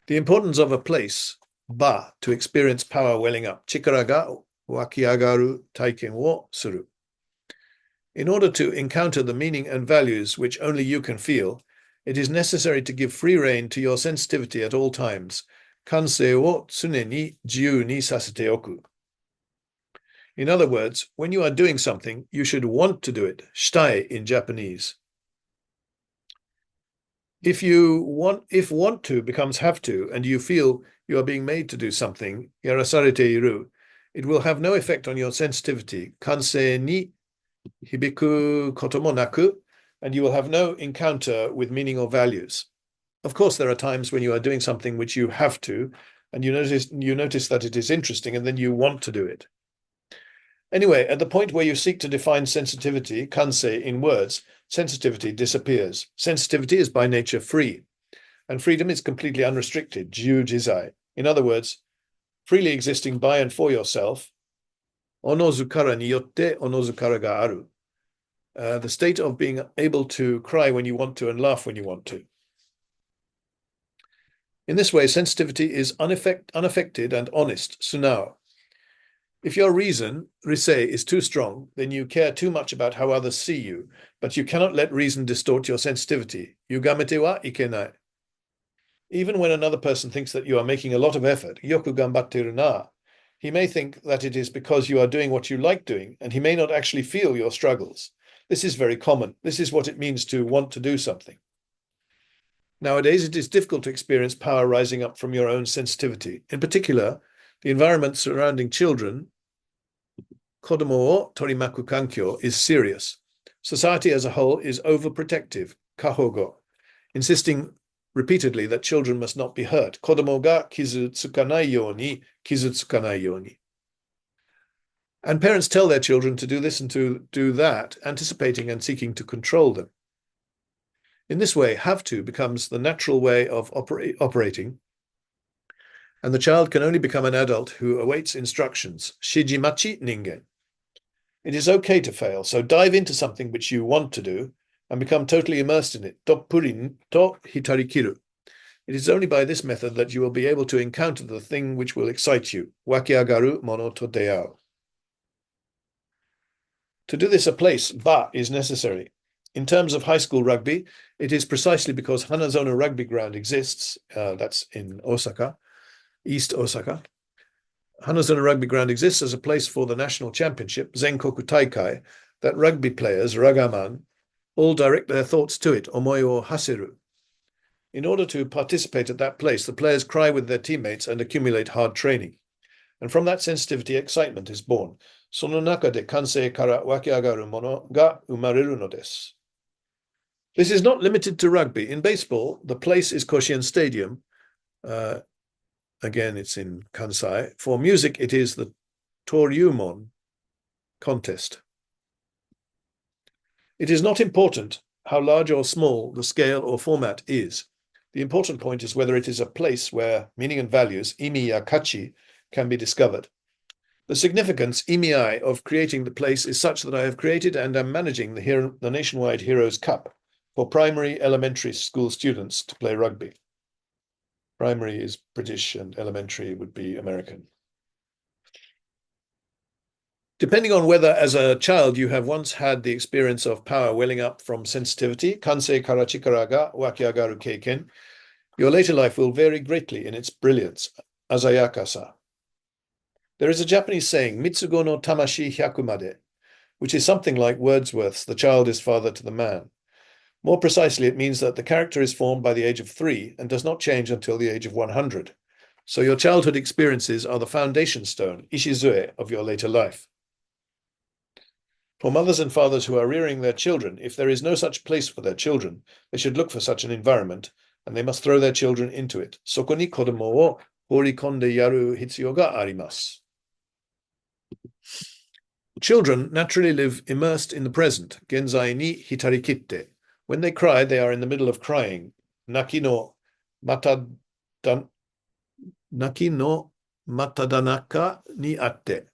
The importance of a place, ba, to experience power welling up, chikara ga wakiagaru taiken wo suru. In order to encounter the meaning and values which only you can feel, it is necessary to give free rein to your sensitivity at all times. Kansei wo tsune ni jiyu ni sasete oku. In other words, when you are doing something, you should want to do it, shitai in Japanese. If want to becomes have to, and you feel you are being made to do something, yarasarete iru, it will have no effect on your sensitivity, kansei ni hibiku koto mo naku, and you will have no encounter with meaning or values. Of course, there are times when you are doing something which you have to, and you notice that it is interesting, and then you want to do it. Anyway, at the point where you seek to define sensitivity, kansei, in words, sensitivity disappears. Sensitivity is by nature free, and freedom is completely unrestricted, jiyu jizai. In other words, freely existing by and for yourself, onozukara ni yotte onozukara ga aru. The state of being able to cry when you want to and laugh when you want to. In this way, sensitivity is unaffected and honest, sunao. If your reason, risei, is too strong, then you care too much about how others see you, but you cannot let reason distort your sensitivity. Yugamete wa ikenai. Even when another person thinks that you are making a lot of effort, yoku gambatteru na, he may think that it is because you are doing what you like doing, and he may not actually feel your struggles. This is very common. This is what it means to want to do something. Nowadays, it is difficult to experience power rising up from your own sensitivity. In particular, the environment surrounding children, kodomo o torimaku kankyo, is serious. Society as a whole is overprotective, kahogo, insisting repeatedly that children must not be hurt. Kodomo ga kizu tsukanai you ni, kizu tsukanai you ni. And parents tell their children to do this and to do that, anticipating and seeking to control them. In this way, have to becomes the natural way of operating, and the child can only become an adult who awaits instructions, shijimachi ningen. It is okay to fail, so dive into something which you want to do and become totally immersed in it, toppurin to hitarikiru. It is only by this method that you will be able to encounter the thing which will excite you, wakiagaru mono to deao. To do this, a place, ba, is necessary. In terms of high school rugby, it is precisely because Hanazono Rugby Ground exists, that's in Osaka, East Osaka. Hanazono Rugby Ground exists as a place for the national championship, Zenkoku Taikai, that rugby players, ragaman, all direct their thoughts to it, omoi o haseru. In order to participate at that place, the players cry with their teammates and accumulate hard training. And from that sensitivity, excitement is born. Sono naka de kansei kara wakiagaru mono ga umareru no desu. This is not limited to rugby. In baseball, the place is Koshien Stadium. Again, it's in Kansai. For music, it is the Toryumon contest. It is not important how large or small the scale or format is. The important point is whether it is a place where meaning and values, imi ya kachi, can be discovered. The significance, imi-ai, of creating the place is such that I have created and am managing the nationwide Heroes Cup for primary elementary school students to play rugby. Primary is British and elementary would be American. Depending on whether as a child you have once had the experience of power welling up from sensitivity, kansei kara chikara ga wakiagaru keiken, your later life will vary greatly in its brilliance. azayakasa. There is a Japanese saying, Mitsugo no tamashi hyakumade, which is something like Wordsworth's "the child is father to the man." More precisely, it means that the character is formed by the age of 3 and does not change until the age of 100. So your childhood experiences are the foundation stone, ishizue, of your later life. For mothers and fathers who are rearing their children, if there is no such place for their children, they should look for such an environment, and they must throw their children into it. Soko ni kodomo wo horikonde yaru hitsuyo ga arimasu. Children naturally live immersed in the present, genzai ni hitarikitte. When they cry, they are in the middle of crying. Naki no matadanaka ni atte.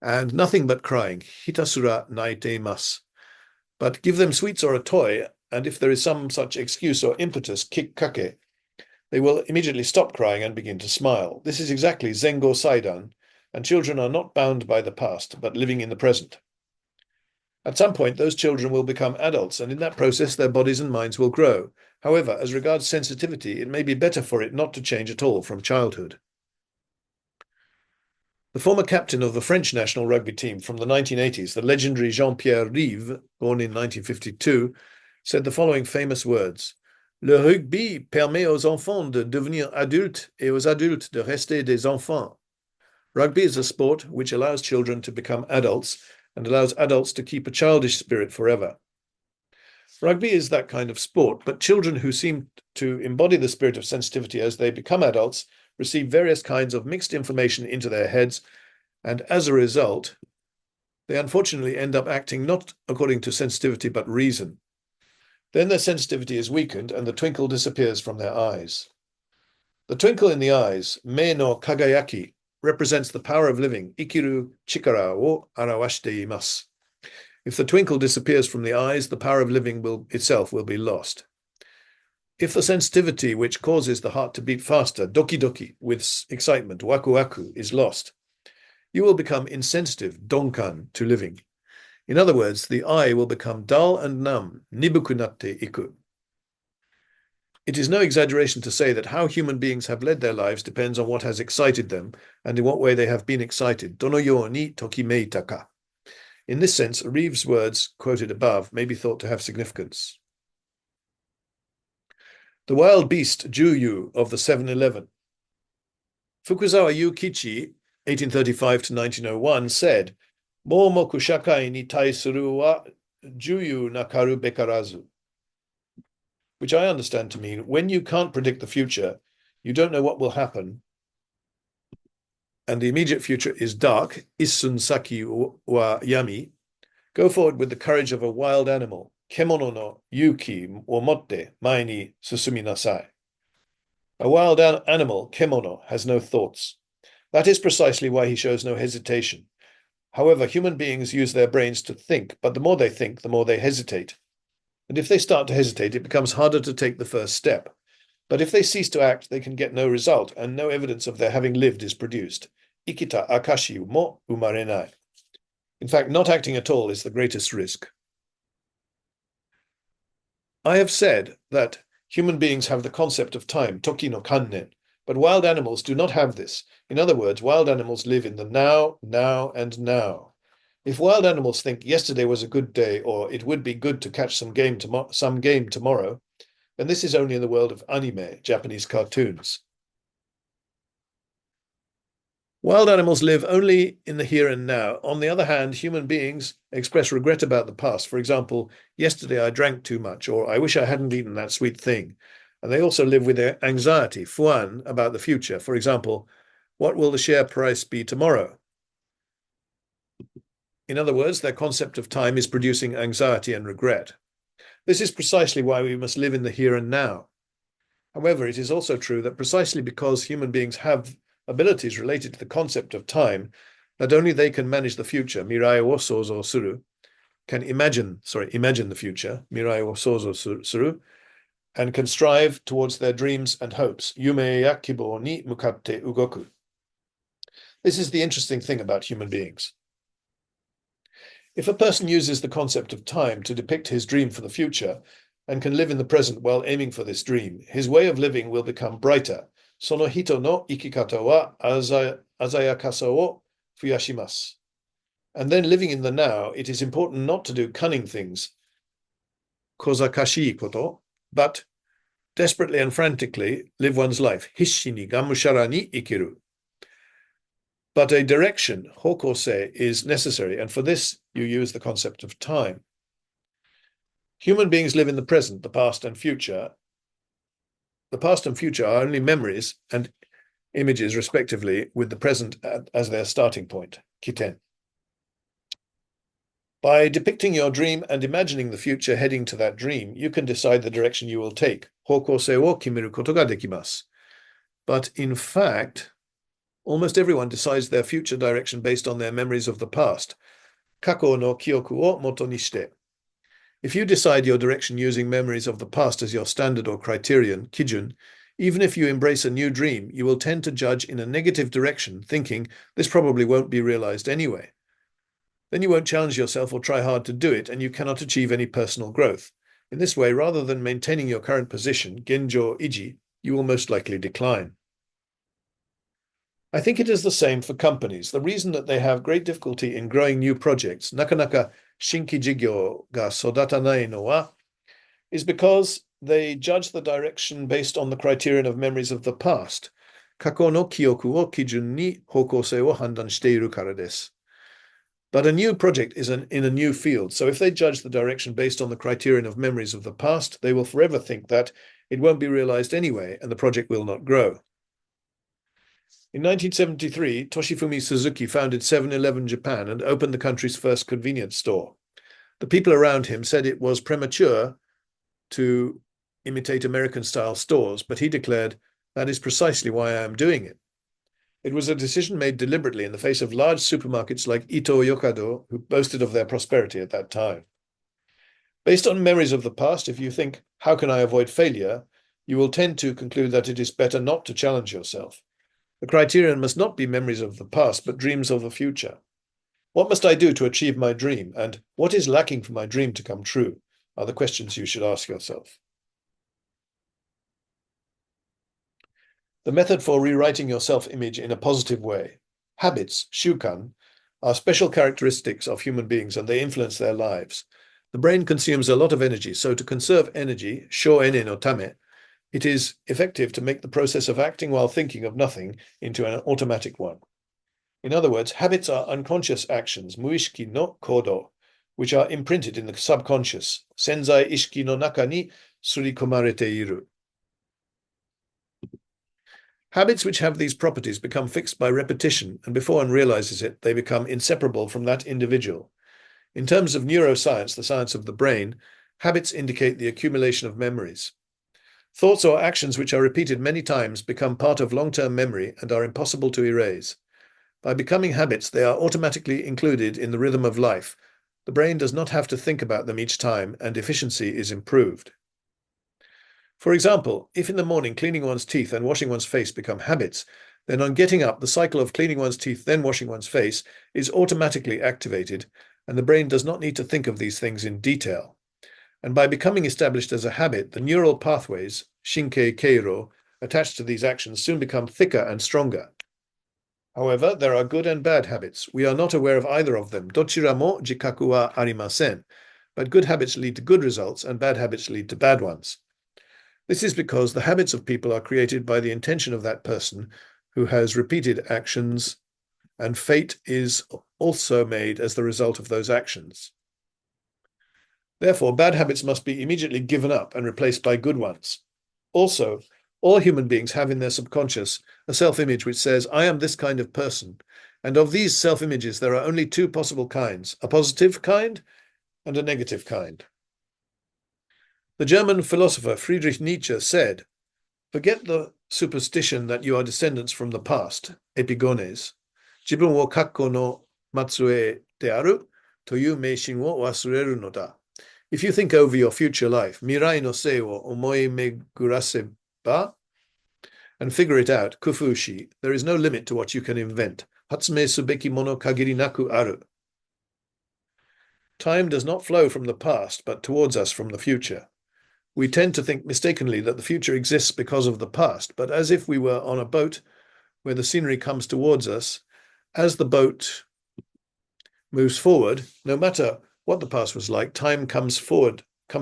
And nothing but crying. Hitasura naiteimasu. But give them sweets or a toy, and if there is some such excuse or impetus, kikkake, they will immediately stop crying and begin to smile. This is exactly Zengo Saidan, and children are not bound by the past, but living in the present. At some point, those children will become adults, and in that process, their bodies and minds will grow. However, as regards sensitivity, it may be better for it not to change at all from childhood. The former captain of the French national rugby team from the 1980s, the legendary Jean-Pierre Rive, born in 1952, said the following famous words: Le rugby permet aux enfants de devenir adultes et aux adultes de rester des enfants. Rugby is a sport which allows children to become adults and allows adults to keep a childish spirit forever. Rugby is that kind of sport, but children who seem to embody the spirit of sensitivity as they become adults receive various kinds of mixed information into their heads, and as a result, they unfortunately end up acting not according to sensitivity but reason. Then their sensitivity is weakened and the twinkle disappears from their eyes. The twinkle in the eyes, me no kagayaki, represents the power of living, ikiru chikara wo arawashite imasu. If the twinkle disappears from the eyes, the power of living itself will be lost. If the sensitivity which causes the heart to beat faster, doki-doki, with excitement, waku-waku, is lost, you will become insensitive, donkan, to living. In other words, the eye will become dull and numb, nibukunatte iku. It is no exaggeration to say that how human beings have led their lives depends on what has excited them and in what way they have been excited. Dono yo ni tokimeita ka. In this sense, Reeve's words quoted above may be thought to have significance. The wild beast Juyu of the 7-Eleven. Fukuzawa Yukichi, 1835 to 1901, said, Mo moku shakai ni taisuru wa juyu nakaru bekarazu, which I understand to mean, when you can't predict the future, you don't know what will happen, and the immediate future is dark, issun saki wa yami, go forward with the courage of a wild animal, kemono no yuki wo motte mae ni susumi nasai. A wild animal, kemono, has no thoughts. That is precisely why he shows no hesitation. However, human beings use their brains to think, but the more they think, the more they hesitate. And if they start to hesitate, it becomes harder to take the first step. But if they cease to act, they can get no result, and no evidence of their having lived is produced. Ikita akashi mo umarenai. In fact, not acting at all is the greatest risk. I have said that human beings have the concept of time, toki no kannen, but wild animals do not have this. In other words, wild animals live in the now, now, and now. If wild animals think yesterday was a good day, or it would be good to catch some game tomorrow, then this is only in the world of anime, Japanese cartoons. Wild animals live only in the here and now. On the other hand, human beings express regret about the past. For example, yesterday I drank too much, or I wish I hadn't eaten that sweet thing. And they also live with their anxiety, fuan, about the future. For example, what will the share price be tomorrow? In other words, their concept of time is producing anxiety and regret. This is precisely why we must live in the here and now. However, it is also true that precisely because human beings have abilities related to the concept of time, that only they can manage the future, mirai wo souzou suru, can imagine the future, mirai wo souzou suru, and can strive towards their dreams and hopes, yume ya kibo ni mukatte ugoku. This is the interesting thing about human beings. If a person uses the concept of time to depict his dream for the future and can live in the present while aiming for this dream, his way of living will become brighter, その人の生き方は鮮やかさを増やします。And then living in the now, it is important not to do cunning things, 小賢しいこと, but desperately and frantically live one's life. 必死にがむしゃらに生きる. But a direction, 方向性, is necessary, and for this you use the concept of time. Human beings live in the present, the past and future. The past and future are only memories and images, respectively, with the present as their starting point. Kiten. By depicting your dream and imagining the future heading to that dream, you can decide the direction you will take. 方向性を決めることができます. But in fact, almost everyone decides their future direction based on their memories of the past. 過去の記憶を元にして. If you decide your direction using memories of the past as your standard or criterion, kijun, even if you embrace a new dream, you will tend to judge in a negative direction, thinking this probably won't be realized anyway. Then you won't challenge yourself or try hard to do it, and you cannot achieve any personal growth. In this way, rather than maintaining your current position, genjo iji, you will most likely decline. I think it is the same for companies. The reason that they have great difficulty in growing new projects, nakanaka shinki jigyo ga sodatanai no wa, is because they judge the direction based on the criterion of memories of the past. Kako no kyoku wo kijun ni hokousei wo handan shiteiru kara desu. But a new project is in a new field, so if they judge the direction based on the criterion of memories of the past, they will forever think that it won't be realized anyway, and the project will not grow. In 1973, Toshifumi Suzuki founded 7-Eleven Japan and opened the country's first convenience store. The people around him said it was premature to imitate American-style stores, but he declared, "That is precisely why I am doing it." It was a decision made deliberately in the face of large supermarkets like Ito-Yokado, who boasted of their prosperity at that time. Based on memories of the past, if you think, "How can I avoid failure?" you will tend to conclude that it is better not to challenge yourself. The criterion must not be memories of the past, but dreams of the future. What must I do to achieve my dream? And what is lacking for my dream to come true? Are the questions you should ask yourself. The method for rewriting your self-image in a positive way. Habits, shukan, are special characteristics of human beings and they influence their lives. The brain consumes a lot of energy, so to conserve energy, shō-ene no tame, it is effective to make the process of acting while thinking of nothing into an automatic one. In other words, habits are unconscious actions, muishiki no kodo, which are imprinted in the subconscious, senzai ishiki no naka ni surikomarete iru. Habits which have these properties become fixed by repetition, and before one realizes it, they become inseparable from that individual. In terms of neuroscience, the science of the brain, habits indicate the accumulation of memories. Thoughts or actions which are repeated many times become part of long-term memory and are impossible to erase. By becoming habits, they are automatically included in the rhythm of life. The brain does not have to think about them each time, and efficiency is improved. For example, if in the morning cleaning one's teeth and washing one's face become habits, then on getting up, the cycle of cleaning one's teeth, then washing one's face, is automatically activated, and the brain does not need to think of these things in detail. And by becoming established as a habit, the neural pathways, shinkei keiro, attached to these actions soon become thicker and stronger. However, there are good and bad habits. We are not aware of either of them. Dochira mo jikaku wa arimasen. But good habits lead to good results, and bad habits lead to bad ones. This is because the habits of people are created by the intention of that person who has repeated actions, and fate is also made as the result of those actions. Therefore, bad habits must be immediately given up and replaced by good ones. Also, all human beings have in their subconscious a self-image which says, "I am this kind of person." And of these self-images, there are only two possible kinds, a positive kind and a negative kind. The German philosopher Friedrich Nietzsche said, "Forget the superstition that you are descendants from the past, epigones. Jibun wo kakko no matsue de aru, toyu meishin wo wasureru no da." If you think over your future life, mirai no sei wo omoi meguraseba, and figure it out, kufushi, there is no limit to what you can invent. Hatsume subeki mono kagiri naku aru. Time does not flow from the past, but towards us from the future. We tend to think mistakenly that the future exists because of the past, but as if we were on a boat where the scenery comes towards us, as the boat moves forward, no matter what the past was like, time comes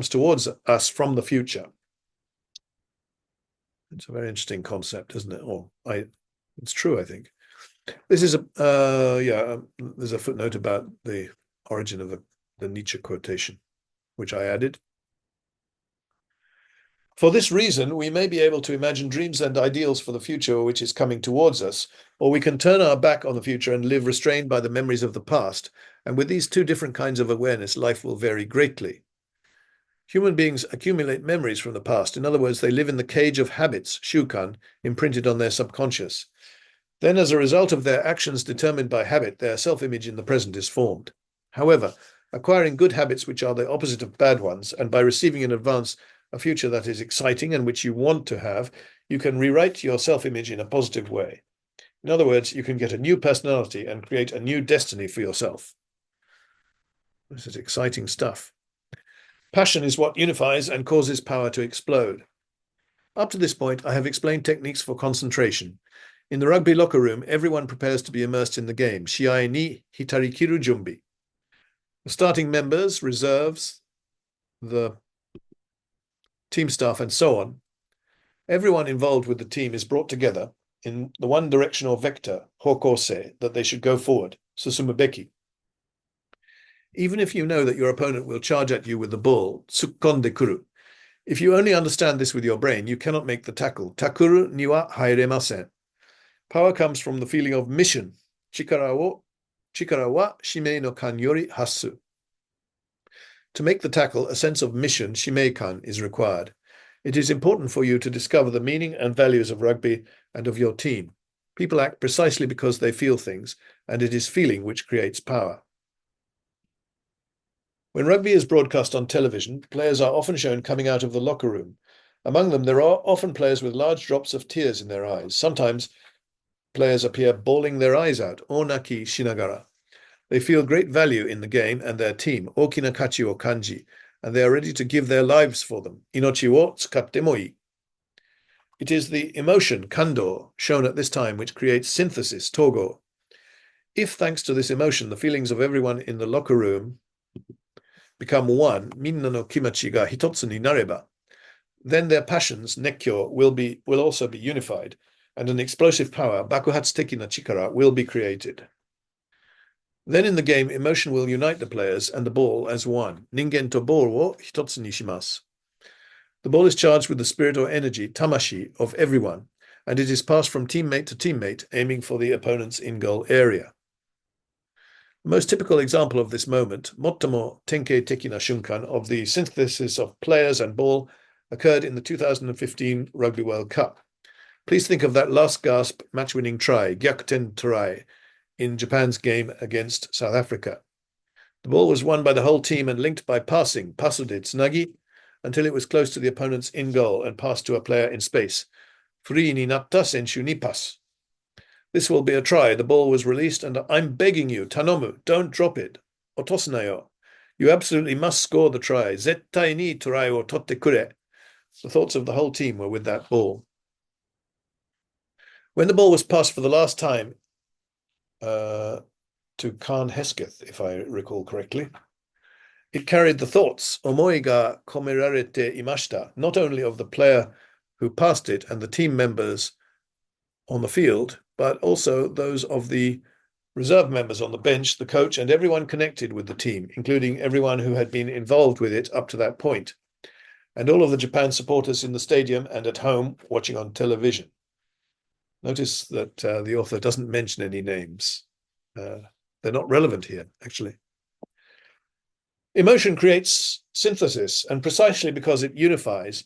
towards us from the future. It's a very interesting concept, isn't it? It's true, I think. This is there's a footnote about the origin of the Nietzsche quotation, which I added. For this reason, we may be able to imagine dreams and ideals for the future which is coming towards us, or we can turn our back on the future and live restrained by the memories of the past. And with these two different kinds of awareness, life will vary greatly. Human beings accumulate memories from the past. In other words, they live in the cage of habits, shukan, imprinted on their subconscious. Then, as a result of their actions determined by habit, their self-image in the present is formed. However, acquiring good habits which are the opposite of bad ones, and by receiving in advance a future that is exciting and which you want to have, you can rewrite your self-image in a positive way. In other words, you can get a new personality and create a new destiny for yourself. This is exciting stuff. Passion is what unifies and causes power to explode. Up to this point, I have explained techniques for concentration. In the rugby locker room, everyone prepares to be immersed in the game. Shiai ni hitarikiru junbi. The starting members, reserves, the team staff, and so on, everyone involved with the team is brought together in the one direction or vector, hokose, that they should go forward, susumubeki. Even if you know that your opponent will charge at you with the ball, tsukkonde kuru. If you only understand this with your brain, you cannot make the tackle. Takuru ni wa hairemasen. Power comes from the feeling of mission. Chikara wa shimei no kan yori hasu. To make the tackle, a sense of mission, shimei-kan, is required. It is important for you to discover the meaning and values of rugby and of your team. People act precisely because they feel things, and it is feeling which creates power. When rugby is broadcast on television, players are often shown coming out of the locker room. Among them, there are often players with large drops of tears in their eyes. Sometimes players appear bawling their eyes out, onaki shinagara. They feel great value in the game and their team, okina kachi o kanji, and they are ready to give their lives for them, inochi wo tsukatte mo ii. It is the emotion, kando, shown at this time which creates synthesis, togo. If, thanks to this emotion, the feelings of everyone in the locker room become one, minna no kimachi ga hitotsu ni nareba, then their passions, nekkyo, will also be unified, and an explosive power, bakuhatsu-teki na chikara, will be created. Then in the game, emotion will unite the players and the ball as one. Ningen to ball wo hitotsu ni shimasu. The ball is charged with the spirit or energy, tamashi, of everyone, and it is passed from teammate to teammate, aiming for the opponent's in-goal area. The most typical example of this moment, mottamo tenkei-teki na shunkan, of the synthesis of players and ball, occurred in the 2015 Rugby World Cup. Please think of that last gasp match-winning try, gyakuten try, in Japan's game against South Africa. The ball was won by the whole team and linked by passing, pasude tsunagi, until it was close to the opponent's in-goal and passed to a player in space. Free ni natta senshu ni pass. This will be a try. The ball was released, and I'm begging you, tanomu, don't drop it. Otosunayo. You absolutely must score the try. Zettai ni try o totte kure. The thoughts of the whole team were with that ball. When the ball was passed for the last time to Khan Hesketh, if I recall correctly, it carried the thoughts, omoi ga komerarete imashita, not only of the player who passed it and the team members on the field, but also those of the reserve members on the bench, the coach, and everyone connected with the team, including everyone who had been involved with it up to that point, and all of the Japan supporters in the stadium and at home watching on television. Notice that the author doesn't mention any names. They're not relevant here, actually. Emotion creates synthesis, and precisely because it unifies,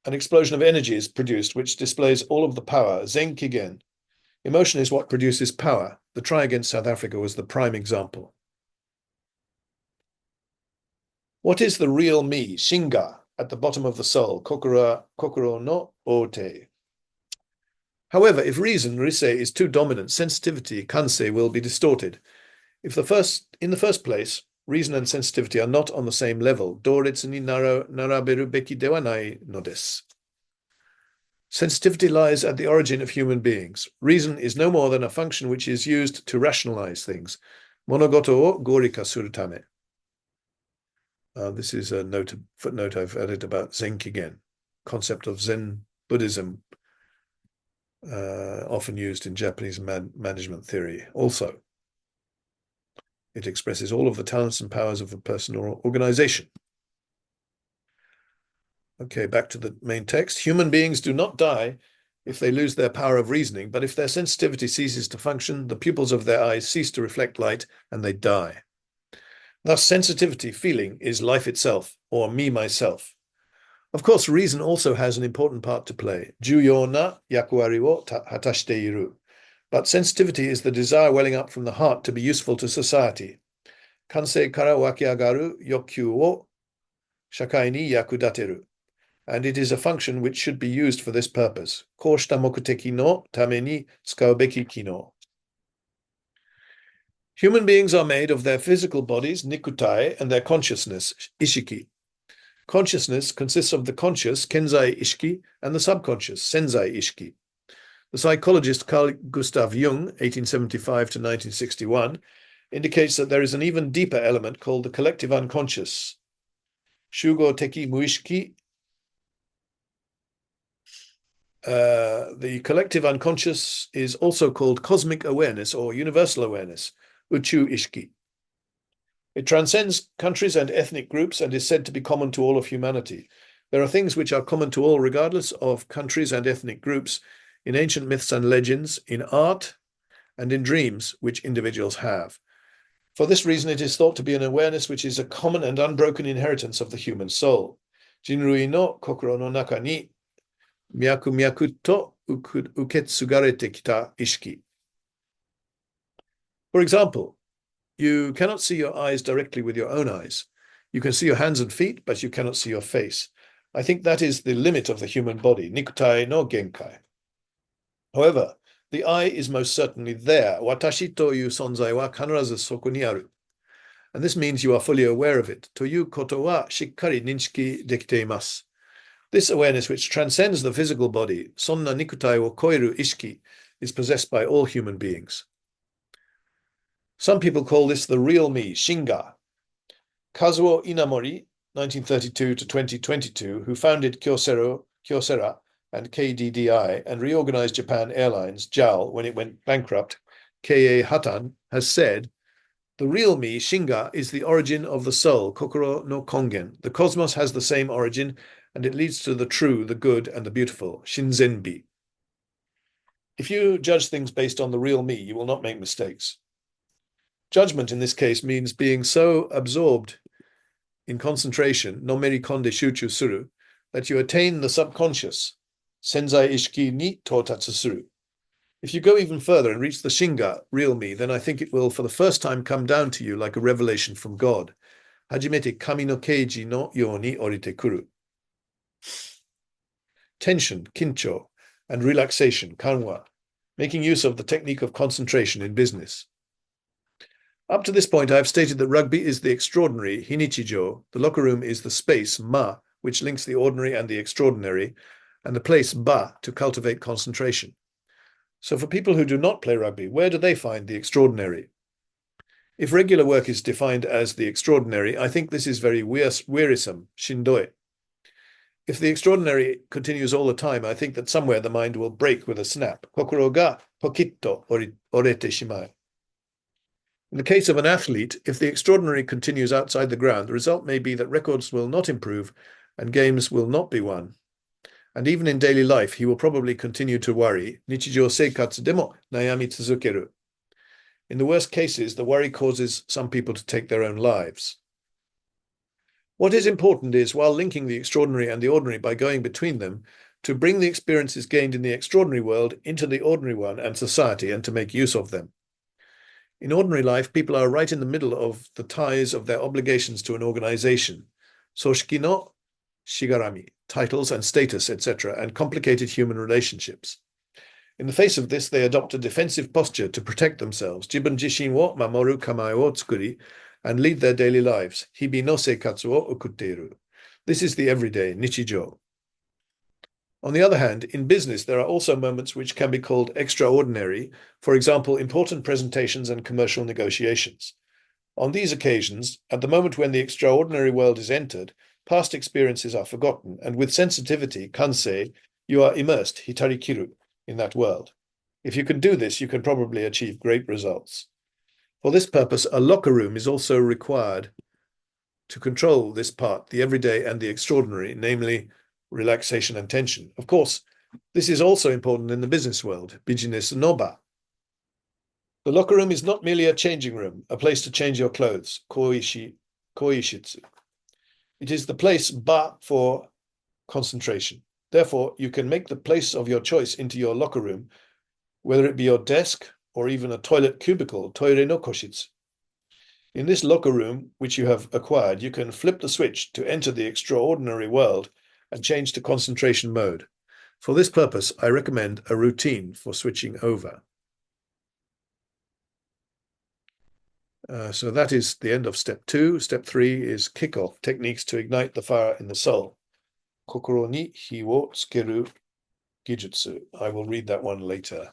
an explosion of energy is produced, which displays all of the power, zenkigen. Emotion is what produces power. The try against South Africa was the prime example. What is the real me, shinga, at the bottom of the soul, kokoro no ote? However, if reason, rise, is too dominant, sensitivity, kansei, will be distorted. In the first place, reason and sensitivity are not on the same level. Doretsu ni naraberu beki de wa nai no desu. Sensitivity lies at the origin of human beings. Reason is no more than a function which is used to rationalize things. Monogoto o gorika suru tame. This is a footnote I've added about Zenkigen, concept of Zen Buddhism, often used in Japanese management theory. Also, it expresses all of the talents and powers of a person or organization. Okay, back to the main text. Human beings do not die if they lose their power of reasoning, but if their sensitivity ceases to function, the pupils of their eyes cease to reflect light, and they die. Thus, sensitivity, feeling, is life itself, or me, myself. Of course, reason also has an important part to play. Juyo na yakuwari wo hatashite iru. But sensitivity is the desire welling up from the heart to be useful to society. Kansei kara wakiagaru yokkyu wo shakai ni yakudateru. And it is a function which should be used for this purpose. Koshita mokuteki no tame ni tsukau beki kino. Human beings are made of their physical bodies, nikutai, and their consciousness, ishiki. Consciousness consists of the conscious, kenzai ishiki, and the subconscious, senzai ishiki. The psychologist Carl Gustav Jung, 1875 to 1961, indicates that there is an even deeper element called the collective unconscious, shugo teki muishiki. The collective unconscious is also called cosmic awareness or universal awareness, uchu ishiki. It transcends countries and ethnic groups and is said to be common to all of humanity. There are things which are common to all regardless of countries and ethnic groups in ancient myths and legends, in art, and in dreams which individuals have. For this reason, it is thought to be an awareness which is a common and unbroken inheritance of the human soul. Jinrui no kokoro no naka ni myaku myaku to uketsugarete kita ishiki. For example, you cannot see your eyes directly with your own eyes. You can see your hands and feet, but you cannot see your face. I think that is the limit of the human body, nikutai no genkai. However, the eye is most certainly there. Watashi to you sonzai wa kanarazu soko ni aru. And this means you are fully aware of it. To you koto wa shikkari ninshiki dekite imasu. This awareness, which transcends the physical body, sonna nikutai wo koiru ishiki, is possessed by all human beings. Some people call this the real me, shinga. Kazuo Inamori, 1932 to 2022, who founded Kyocera and KDDI and reorganized Japan Airlines, JAL, when it went bankrupt, K.A. Hatan, has said, the real me, shinga, is the origin of the soul, kokoro no kongen. The cosmos has the same origin, and it leads to the true, the good, and the beautiful, shinzenbi. If you judge things based on the real me, you will not make mistakes. Judgment in this case means being so absorbed in concentration, no meri konde shuchu suru, that you attain the subconscious, senzai ishiki ni totatsu suru. If you go even further and reach the shinga, real me, then I think it will for the first time come down to you like a revelation from God. Hajimete kami no keiji no yo ni orite kuru. Tension, kincho, and relaxation, kanwa, making use of the technique of concentration in business. Up to this point, I have stated that rugby is the extraordinary, hinichijo, the locker room is the space, ma, which links the ordinary and the extraordinary, and the place, ba, to cultivate concentration. So for people who do not play rugby, where do they find the extraordinary? If regular work is defined as the extraordinary, I think this is very wearisome, shindoi. If the extraordinary continues all the time, I think that somewhere the mind will break with a snap. Kokoro ga pokitto orete shimai. In the case of an athlete, if the extraordinary continues outside the ground, the result may be that records will not improve and games will not be won. And even in daily life, he will probably continue to worry. Nichijou seikatsu demo nayami tsuzukeru. In the worst cases, the worry causes some people to take their own lives. What is important is, while linking the extraordinary and the ordinary by going between them, to bring the experiences gained in the extraordinary world into the ordinary one and society and to make use of them. In ordinary life, people are right in the middle of the ties of their obligations to an organization, soshiki no shigarami, titles and status, etc., and complicated human relationships. In the face of this, they adopt a defensive posture to protect themselves, jibun jishin wo mamoru kamae wo tsukuri, and lead their daily lives. Hibi no seikatsu wo okuteiru. This is the everyday, nichijou. On the other hand, in business, there are also moments which can be called extraordinary, for example, important presentations and commercial negotiations. On these occasions, at the moment when the extraordinary world is entered, past experiences are forgotten, and with sensitivity, kansei, you are immersed, hitarikiru, in that world. If you can do this, you can probably achieve great results. For this purpose, a locker room is also required to control this part, the everyday and the extraordinary, namely relaxation and tension. Of course, this is also important in the business world, business noba. The locker room is not merely a changing room, a place to change your clothes, koishitsu. It is the place ba for concentration. Therefore, you can make the place of your choice into your locker room, whether it be your desk or even a toilet cubicle, toire no koshitsu. In this locker room, which you have acquired, you can flip the switch to enter the extraordinary world and change to concentration mode. For this purpose, I recommend a routine for switching over. So that is the end of step 2. Step 3 is kickoff, techniques to ignite the fire in the soul. Kokoro ni hi wo tsukeru gijutsu. I will read that one later.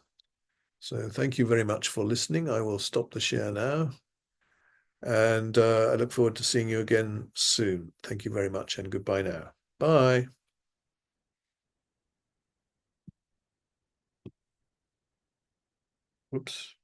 So thank you very much for listening. I will stop the share now. And I look forward to seeing you again soon. Thank you very much and goodbye now. Bye. Oops.